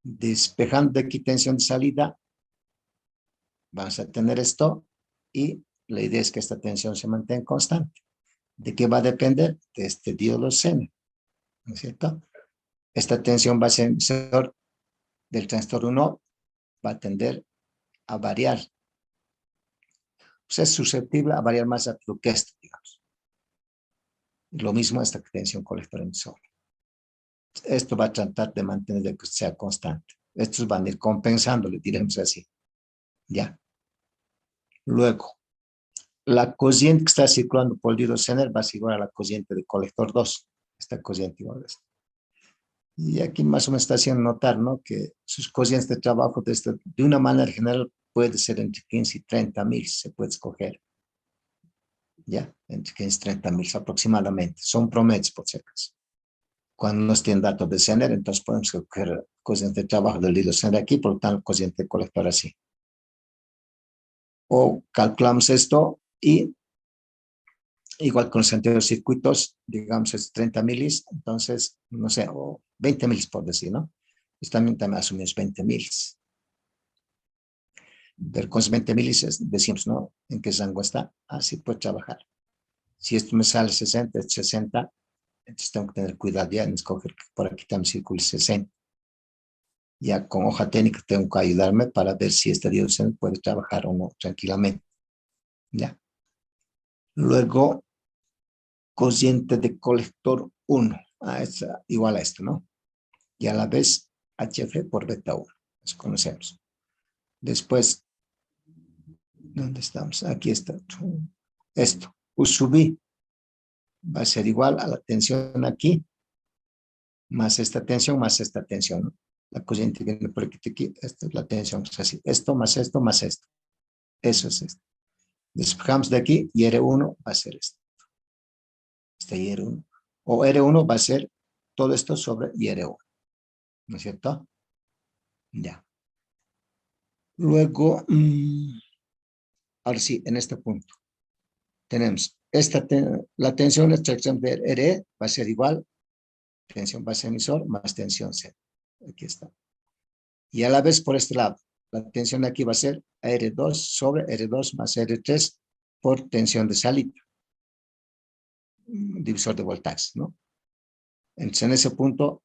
Speaker 1: Despejando de aquí tensión de salida, vamos a tener esto, y la idea es que esta tensión se mantenga constante. ¿De qué va a depender? De este diodo Zener, ¿no es cierto? Esta tensión va a ser del transistor 1, va a tender a variar. Pues es susceptible a variar más rápido que esto, digamos. Lo mismo esta tensión colector emisor. Esto va a tratar de mantener que sea constante. Estos van a ir compensando, le diremos así. Ya. Luego, la corriente que está circulando por el diodo Zener va a ser igual a la corriente de colector 2. Esta corriente igual a esta. Y aquí más o menos está haciendo notar, ¿no? Que sus corrientes de trabajo de una manera general puede ser entre 15 y 30 mil, se puede escoger. Ya, entre 15 y 30 mil aproximadamente. Son promedios, por si acaso. Cuando nos tienen datos de Zener, entonces podemos escoger corriente de trabajo del diodo Zener aquí, por lo tanto, corriente de colector así. O calculamos esto y igual con los anteriores circuitos, digamos es 30 milis, entonces, no sé, o 20 milis por decir, ¿no? Pues también asumimos 20 milis. Pero con 20 milis decimos, ¿no? ¿En qué rango está? Así puede trabajar. Si esto me sale 60, es 60, entonces tengo que tener cuidado ya en escoger que por aquí también circule 60. Ya con hoja técnica tengo que ayudarme para ver si este diodo puede trabajar o no tranquilamente. Ya. Luego, corriente de colector 1. Igual a esto, ¿no? Y a la vez HF por beta 1. Eso conocemos. Después, ¿dónde estamos? Aquí está. Esto, U sub I va a ser igual a la tensión aquí, más esta tensión, más esta tensión, ¿no? La corriente viene por aquí, esta es la tensión, es así. Esto, más esto, más esto. Eso es esto. Despejamos de aquí y R1 va a ser esto. Este R1. O R1 va a ser todo esto sobre R1. ¿No es cierto? Ya. Luego, ahora sí, en este punto, tenemos la tensión de extracción de RE va a ser igual tensión base emisor más tensión C. Aquí está. Y a la vez por este lado, la tensión aquí va a ser R2 sobre R2 más R3 por tensión de salida. Divisor de voltaje, ¿no? Entonces en ese punto,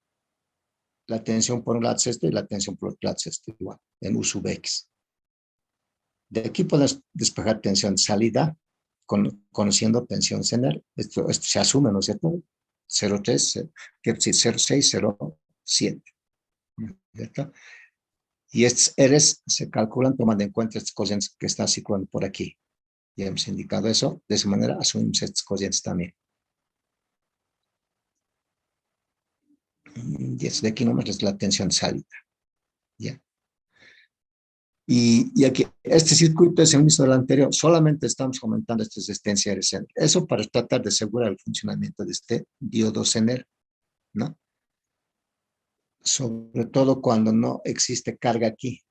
Speaker 1: la tensión por un lado es esto y la tensión por otro lado es esto, igual, en U sub X. De aquí podemos despejar tensión de salida conociendo tensión Zener. Esto se asume, ¿no es cierto? 0,3, que decir 0,6, 0,7. ¿Cierto? Y estos R's se calculan tomando en cuenta estos cocientes que están circulando por aquí. Ya hemos indicado eso. De esa manera asumimos estos cocientes también. Y eso de aquí nomás es la tensión de salida. ¿Ya? Y aquí, este circuito es el mismo del anterior, solamente estamos aumentando esta resistencia RCN. Eso para tratar de asegurar el funcionamiento de este diodo Zener, ¿no? Sobre todo cuando no existe carga aquí,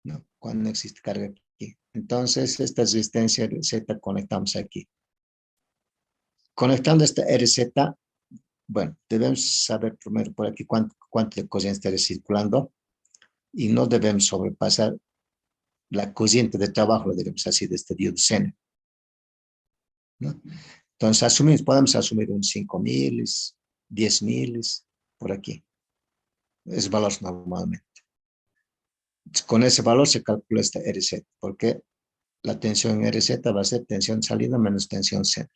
Speaker 1: ¿no? Cuando no existe carga aquí. Entonces, esta resistencia RZ conectamos aquí. Conectando esta RZ, bueno, debemos saber primero por aquí cuánto de corriente está circulando y no debemos sobrepasar la corriente de trabajo, lo debemos así, de este diodo Zener, ¿no? Entonces, podemos asumir un 5.000, 10.000, por aquí. Es valor normalmente. Con ese valor se calcula esta RZ, porque la tensión RZ va a ser tensión salida menos tensión Zener.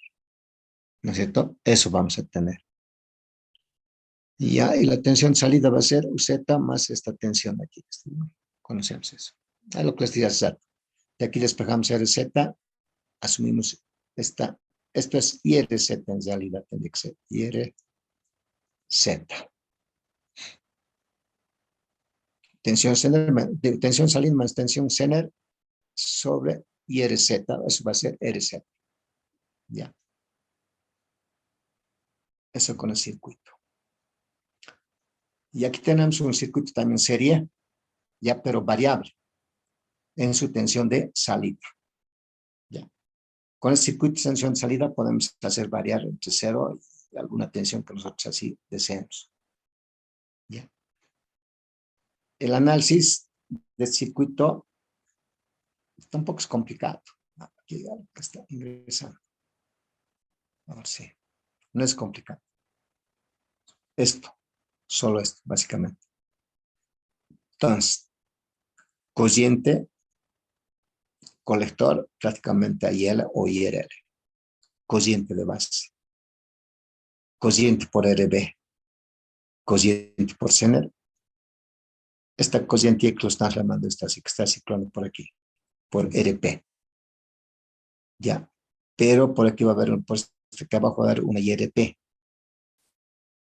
Speaker 1: ¿No es cierto? Eso vamos a tener. Y la tensión salida va a ser UZ más esta tensión aquí. ¿No? Conocemos eso. A lo que les diría exacto. De aquí despejamos RZ, asumimos esta. Esto es IRZ en realidad, tiene que ser IRZ. Tensión salida más tensión Zener sobre IRZ, eso va a ser RZ. Ya. Eso con el circuito. Y aquí tenemos un circuito también serie, ya, pero variable en su tensión de salida. Ya. Con el circuito de tensión de salida podemos hacer variar entre 0 y alguna tensión que nosotros así deseemos. Ya. El análisis del circuito tampoco es complicado. Aquí está ingresando. A ver si. No es complicado. Esto, solo esto, básicamente. Entonces, cociente, colector, prácticamente IL o IRL. Cociente de base. Cociente por RB. Cociente por Zener. Esta cociente Y que lo están llamando, esta así que está ciclando por aquí, por RP. Ya. Pero por aquí va a haber, por aquí abajo va a haber una IRP.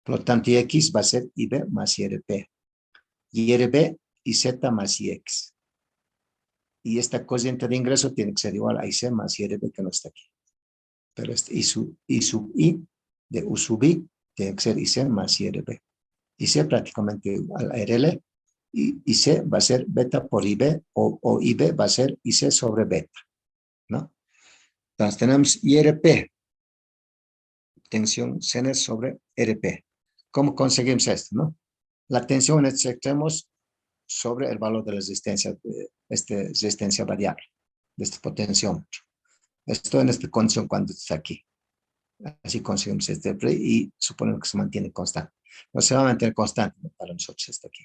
Speaker 1: Por lo tanto, X va a ser IB más IRP. IRB y Z más IX. Y esta cociente de ingreso tiene que ser igual a IC más IRB, que no está aquí. Pero este I sub I de U sub I tiene que ser IC más IRB. IC prácticamente igual a RL. Y IC va a ser beta por IB o IB va a ser IC sobre beta, ¿no? Entonces tenemos IRP, tensión Zener sobre RP. ¿Cómo conseguimos esto, no? La tensión en estos extremos sobre el valor de la resistencia, resistencia variable, de este potenciómetro. Esto en esta condición cuando está aquí. Así conseguimos este y suponemos que se mantiene constante. No se va a mantener constante, ¿no? Para nosotros está aquí.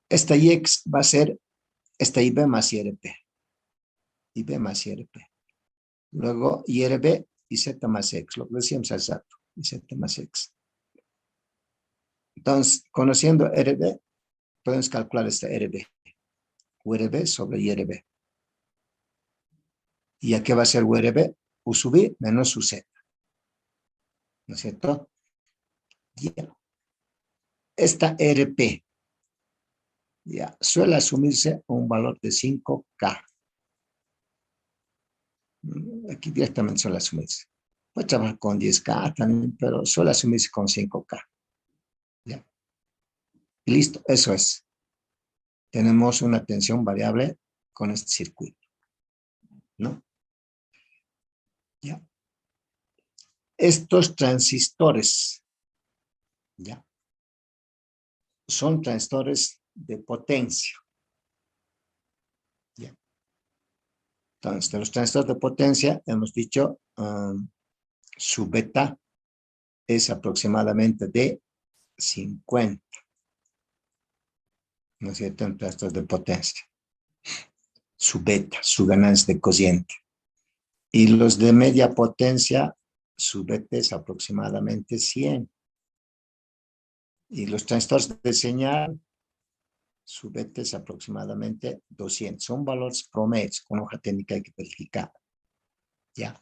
Speaker 1: Esta IX va a ser esta IB más IRP. IB más IRP. Luego IRB y Z más X. Lo que decíamos exacto. Y Z más X. Entonces, conociendo RB, podemos calcular esta RB. URB sobre IRB. ¿Y a qué va a ser URB? U sub I menos UZ. ¿No es cierto? Ya. Esta RP ya suele asumirse un valor de 5K. Aquí directamente suele asumirse. Puede trabajar con 10K también, pero suele asumirse con 5K. ¿Ya? Y listo, eso es. Tenemos una tensión variable con este circuito, ¿no? ¿Ya? Estos transistores ¿ya? Son transistores de potencia, ¿ya? Entonces, de los transistores de potencia, hemos dicho, su beta es aproximadamente de 50, ¿no es cierto? En transistores de potencia. Su beta, su ganancia de cociente. Y los de media potencia, su beta es aproximadamente 100. Y los transistores de señal, su beta es aproximadamente 200. Son valores promedios, con hoja técnica hay que verificar. ¿Ya?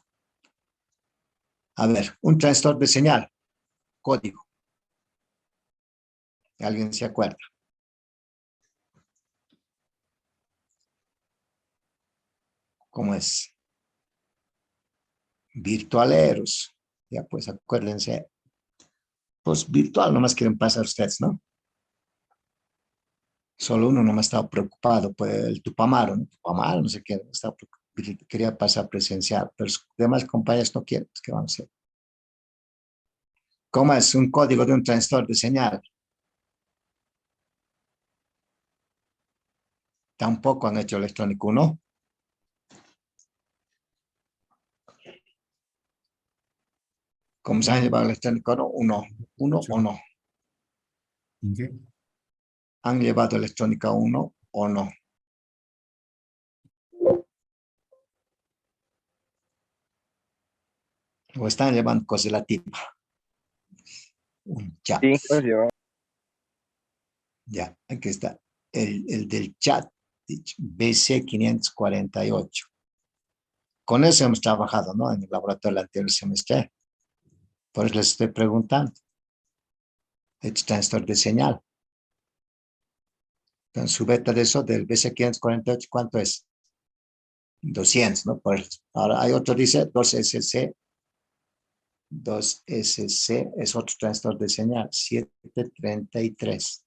Speaker 1: A ver, un transistor de señal, código. ¿Alguien se acuerda? ¿Cómo es? Virtualeros. Ya pues acuérdense. Pues virtual nomás quieren pasar ustedes, ¿no? Solo uno nomás estaba preocupado por el Tupamaro, ¿no? Tupamaro, no sé qué, quería pasar presencial, pero los demás compañeros no quieren, pues, ¿qué vamos a hacer? ¿Cómo es un código de un transistor de señal? Tampoco han hecho electrónico 1. ¿Cómo se han llevado electrónico 1? ¿Uno o no?
Speaker 2: ¿En qué?
Speaker 1: ¿Han llevado electrónica 1 o no? ¿O están llevando cosas de la tipa? Un chat.
Speaker 3: Sí, pues yo.
Speaker 1: Ya, aquí está. El del chat, BC548. Con eso hemos trabajado, ¿no? En el laboratorio del anterior semestre. Por eso les estoy preguntando. Este transistor de señal. Entonces, su beta de eso, del BC548, ¿cuánto es? 200, ¿no? Por eso. Ahora hay otro, dice 2SC. 2SC es otro transistor de señal, 733.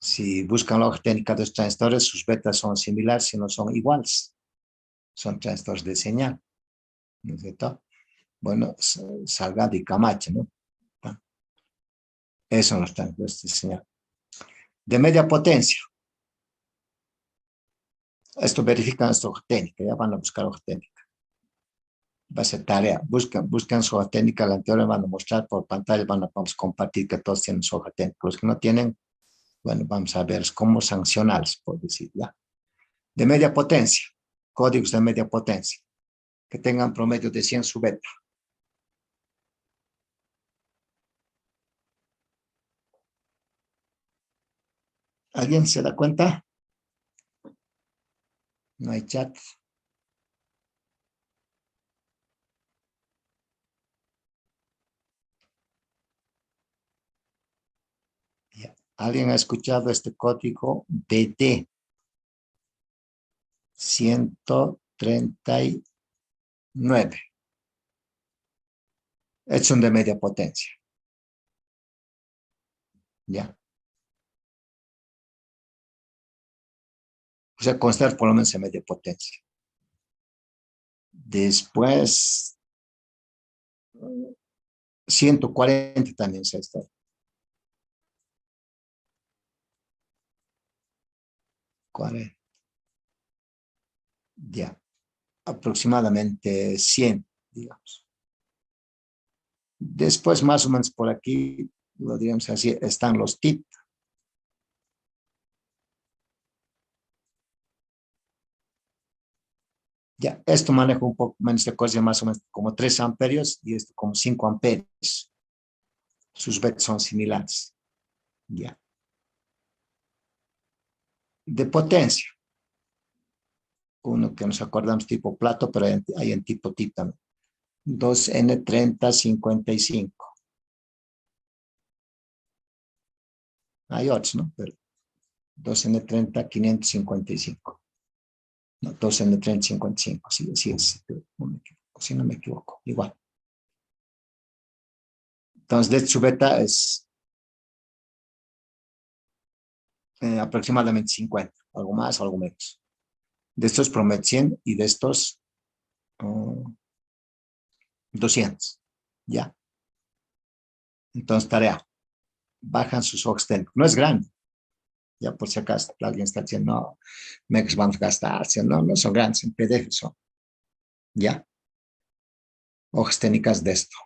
Speaker 1: Si buscan la hoja técnica de los transistores, sus betas son similares, si no son iguales. Son transistores de señal, ¿no es cierto? Bueno, Salgado y Camacho, ¿no? Esos son los transistores de señal. De media potencia. Esto verifican esta hoja técnica, ya van a buscar hoja técnica. Va a ser tarea, buscan su hoja técnica, la anterior van a mostrar por pantalla, vamos a compartir que todos tienen su hoja técnica. Los que no tienen, bueno, vamos a ver cómo sancionarlos, por decir, ya. De media potencia, códigos de media potencia, que tengan promedio de 100 su beta. ¿Alguien se da cuenta? No hay chat. Ya. ¿Alguien ha escuchado este código DD 139? Es un de media potencia. Ya. O sea, constar por lo menos en media potencia. Después, 140 también se está. 40. Ya. Aproximadamente 100, digamos. Después, más o menos por aquí, lo digamos así, están los TIP. Ya, esto maneja un poco menos de cosas, más o menos como 3 amperios y esto como 5 amperios. Sus bits son similares. Ya. De potencia. Uno que nos acordamos tipo plato, pero hay en tipo TIP también. 2N3055. Hay otros, ¿no? Pero 2N30 555. No, 2N30 55. Sí, sí es. Si no me equivoco. Igual. Entonces, su beta es aproximadamente 50. Algo más, algo menos. De estos promedio 100 y de estos 200. Ya. Entonces, tarea. bajan sus ojos técnicos. No es grande. Ya por si acaso alguien está diciendo, no, megas vamos a gastar. No, no son grandes, en PDF son. Ya. Hojas técnicas de esto.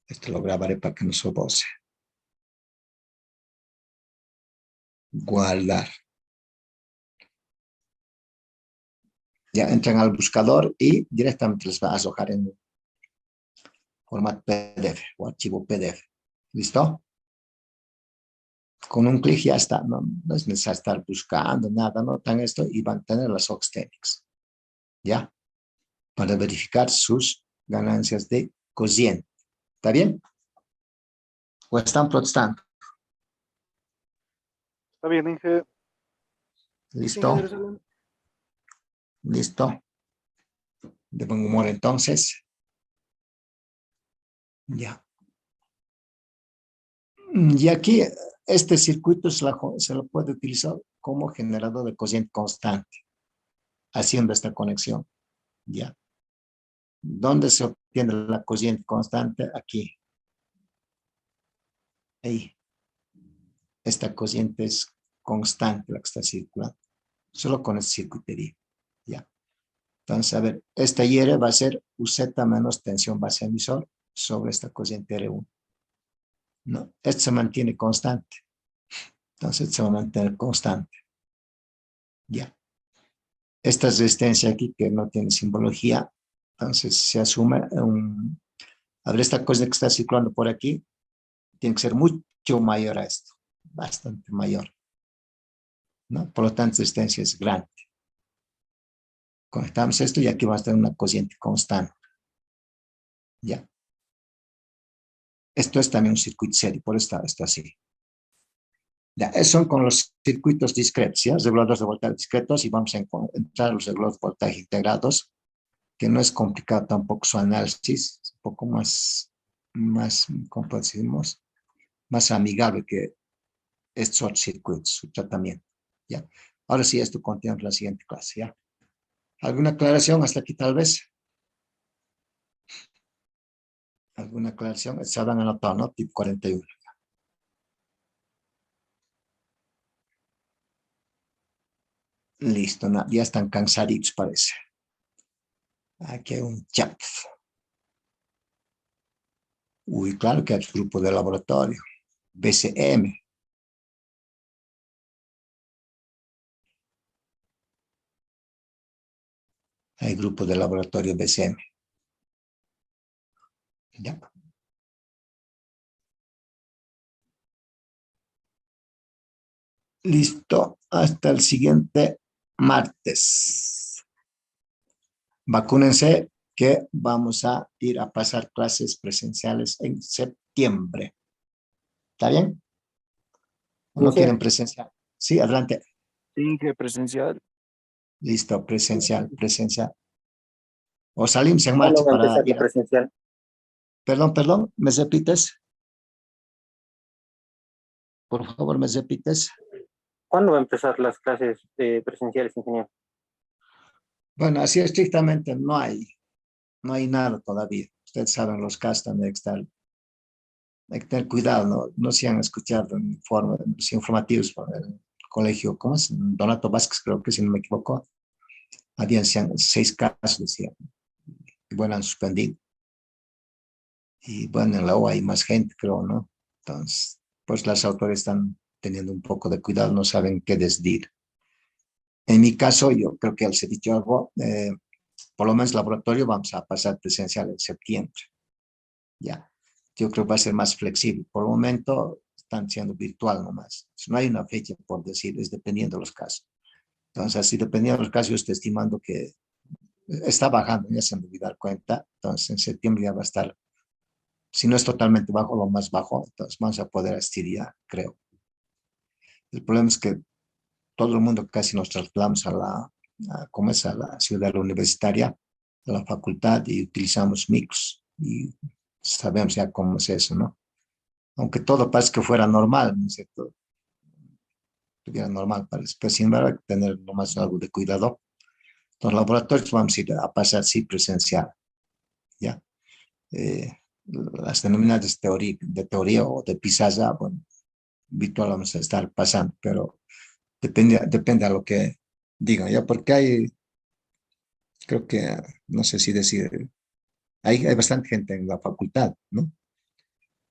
Speaker 1: Esto lo grabaré para que no se goce. Guardar. Ya entran al buscador y directamente les va a arrojar en formato PDF o archivo PDF. ¿Listo? Con un clic ya está. No, no es necesario estar buscando nada. Notan esto y van a tener las hojas técnicas. ¿Ya? Para verificar sus ganancias de cociente. ¿Está bien? ¿O están protestando?
Speaker 3: Está bien, Inge. Sí,
Speaker 1: ¿Listo?
Speaker 3: ingeniero Salón.
Speaker 1: ¿Listo? De buen humor entonces. Ya. Y aquí este circuito se lo puede utilizar como generador de corriente constante, haciendo esta conexión. Ya. ¿Dónde se obtiene la corriente constante? Aquí. Ahí. Esta corriente es constante la que está circulando. Solo con esta circuitería. Ya. Entonces, a ver, esta IR va a ser UZ menos tensión base emisor sobre esta corriente R1. No, esto se mantiene constante. Entonces, se va a mantener constante. Ya. Esta resistencia aquí, que no tiene simbología, entonces se asume a ver, esta cosa que está circulando por aquí, tiene que ser mucho mayor a esto. Bastante mayor. ¿No? Por lo tanto, resistencia es grande. Conectamos esto y aquí va a estar una corriente constante. Ya. Esto es también un circuito serio, por eso está así. Ya, esos son con los circuitos discretos, ¿ya? Reguladores de voltaje discretos, y vamos a entrar a los reguladores de voltaje integrados, que no es complicado tampoco su análisis, es un poco más, ¿cómo decimos? Más amigable que estos otros circuitos, su tratamiento, ¿ya? Ahora sí, esto continúa en la siguiente clase, ¿ya? ¿Alguna aclaración hasta aquí tal vez? ¿Alguna aclaración? Se habrán anotado, ¿no? Tip 41. Listo, no, ya están cansaditos, parece. Aquí hay un chat. Uy, claro que hay grupo de laboratorio. BCM. Hay grupo de laboratorio BCM. ¿Ya? Listo, hasta el siguiente martes. Vacúnense que vamos a ir a pasar clases presenciales en septiembre. ¿Está bien? ¿O no quieren presencial? Sí, adelante.
Speaker 3: Sí, que presencial.
Speaker 1: Listo, presencial. O salimos en
Speaker 4: ¿Cuándo
Speaker 1: marcha
Speaker 4: va a
Speaker 1: para
Speaker 4: empezar la
Speaker 1: ir a...
Speaker 4: presencial?
Speaker 1: Perdón, ¿me repites? Por favor, ¿me repites?
Speaker 4: ¿Cuándo va a empezar las clases presenciales, ingeniero?
Speaker 1: Bueno, así estrictamente no hay nada todavía. Ustedes saben, los casos también están. Hay que tener cuidado, no se han escuchado los informativos por el colegio, ¿cómo es? Donato Vázquez, creo que si no me equivoco. Habían 6 casos, decían. Y bueno, han suspendido. Y bueno, en la U hay más gente, creo, ¿no? Entonces, pues las autoridades están teniendo un poco de cuidado, no saben qué decidir. En mi caso, yo creo que al ser dicho algo, por lo menos laboratorio vamos a pasar presencial en septiembre. Ya, yo creo que va a ser más flexible. Por el momento están siendo virtual nomás. No hay una fecha por decir, es dependiendo de los casos. Entonces, así dependiendo de los casos, yo estoy estimando que está bajando, ya se han de dar cuenta. Entonces, en septiembre ya va a estar, si no es totalmente bajo, lo más bajo, entonces vamos a poder asistir ya, creo. El problema es que todo el mundo casi nos trasladamos ¿cómo es? A la ciudad universitaria, a la facultad, y utilizamos micros. Y sabemos ya cómo es eso, ¿no? Aunque todo parece que fuera normal, ¿no es cierto? Estuviera normal, parece, pero sin embargo hay que tener nomás algo de cuidado. Los laboratorios vamos a ir a pasar sí presencial, ¿ya? las denominadas de teoría o de pizarra, bueno, virtual vamos a estar pasando, pero depende a lo que digan, ya, porque creo que, no sé si decir, hay bastante gente en la facultad, ¿no?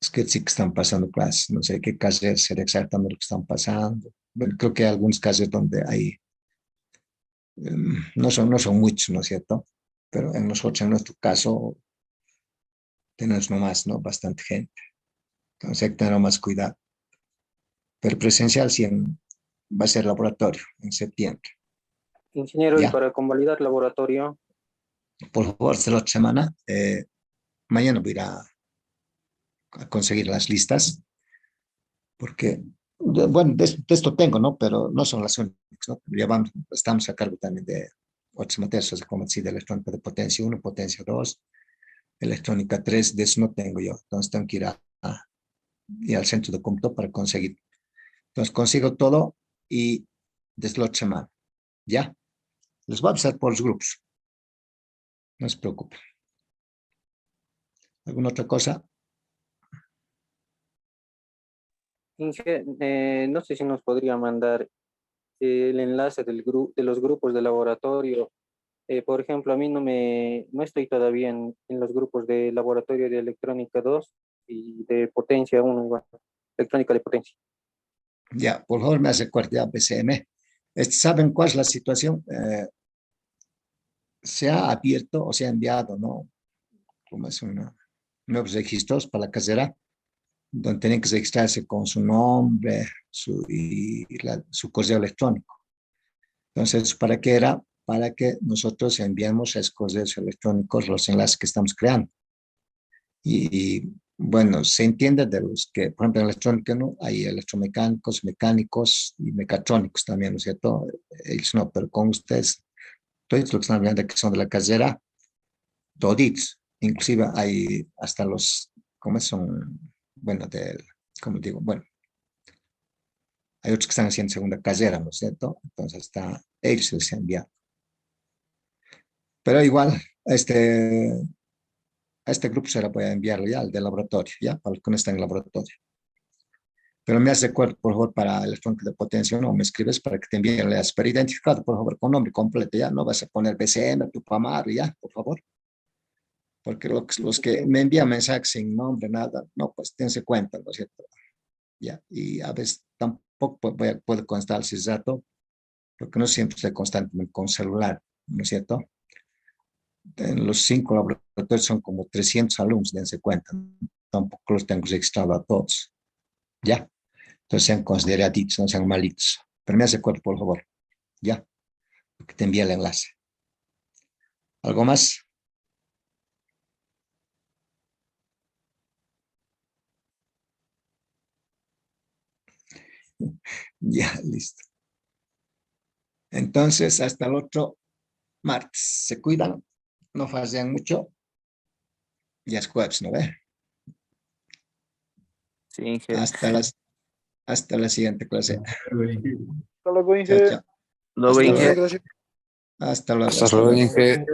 Speaker 1: Es que sí que están pasando clases, no sé qué clases ser exactamente lo que están pasando. Bueno, creo que hay algunos casos donde hay, no son muchos, ¿no es cierto? Pero en nuestro caso, tenemos nomás, ¿no? Bastante gente. Entonces hay que tener más cuidado. Pero presencial sí va a ser laboratorio en septiembre.
Speaker 4: Ingeniero, y
Speaker 1: Ya,
Speaker 4: para convalidar laboratorio,
Speaker 1: por favor, esta la otra semana, mañana voy a ir a conseguir las listas, porque, bueno, de esto tengo, ¿no? Pero no son las únicas, ¿no? Estamos a cargo también de otras materias, como decir, de electrónica de potencia 1, potencia 2, electrónica 3, de eso no tengo yo. Entonces tengo que ir al centro de cómputo para conseguir. Entonces consigo todo y desde la otra semana, ¿ya? Les voy a avisar por los grupos, no se preocupen. ¿Alguna otra cosa?
Speaker 4: Inge, no sé si nos podría mandar el enlace de los grupos de laboratorio. Por ejemplo, a mí no estoy todavía en los grupos de laboratorio de electrónica 2 y de potencia 1, igual, electrónica de potencia.
Speaker 1: Ya, por favor, me hace cuarta BCM. ¿Saben cuál es la situación? Se ha abierto o se ha enviado, ¿no? Como es nuevos registros para la carrera, donde tienen que registrarse con su nombre su correo electrónico. Entonces, ¿para qué era? Para que nosotros enviemos a esos correos electrónicos los enlaces que estamos creando. Bueno, se entiende de los que, por ejemplo, en electrónica, ¿no? Hay electromecánicos, mecánicos y mecatrónicos también, ¿no es cierto? Ellos no, pero con ustedes, todos los que están hablando que son de la carrera, toditos, inclusive hay hasta los, ¿cómo son? Bueno, como digo, bueno, hay otros que están haciendo segunda carrera, ¿no es cierto? Entonces ellos se les envía. Pero igual, a este grupo se la voy a enviar ya, al del laboratorio, ya, para los que no están en el laboratorio. Pero me hace acuerdo, por favor, para el electrónico de potencia, no me escribes para que te envíen el pero identificado, por favor, con nombre completo, ya, no vas a poner BCM, Tupamar, ya, por favor. Porque los que me envían mensajes sin nombre, nada, no, pues tense cuenta, ¿no es cierto? Ya, y a veces tampoco puedo constar ese dato, porque no siempre estoy constantemente con celular, ¿no es cierto? En los 5 laboratorios son como 300 alumnos, dense cuenta, tampoco los tengo registrados a todos, ¿ya? Entonces sean consideraditos, no sean malitos. Pero me hace acuerdo, por favor, ¿ya? Que te envíe el enlace. ¿Algo más? Ya, listo. Entonces, hasta el otro martes. Se cuidan, no fallan mucho. Ya es jueves, ¿no ve?
Speaker 3: Sí, Inge.
Speaker 1: Hasta la siguiente clase.
Speaker 3: Hasta luego,
Speaker 1: Chao,
Speaker 3: Inge.
Speaker 1: chao.
Speaker 3: Luego,
Speaker 1: Hasta
Speaker 3: Inge.
Speaker 1: luego. Hasta luego.
Speaker 5: Hasta luego, Inge.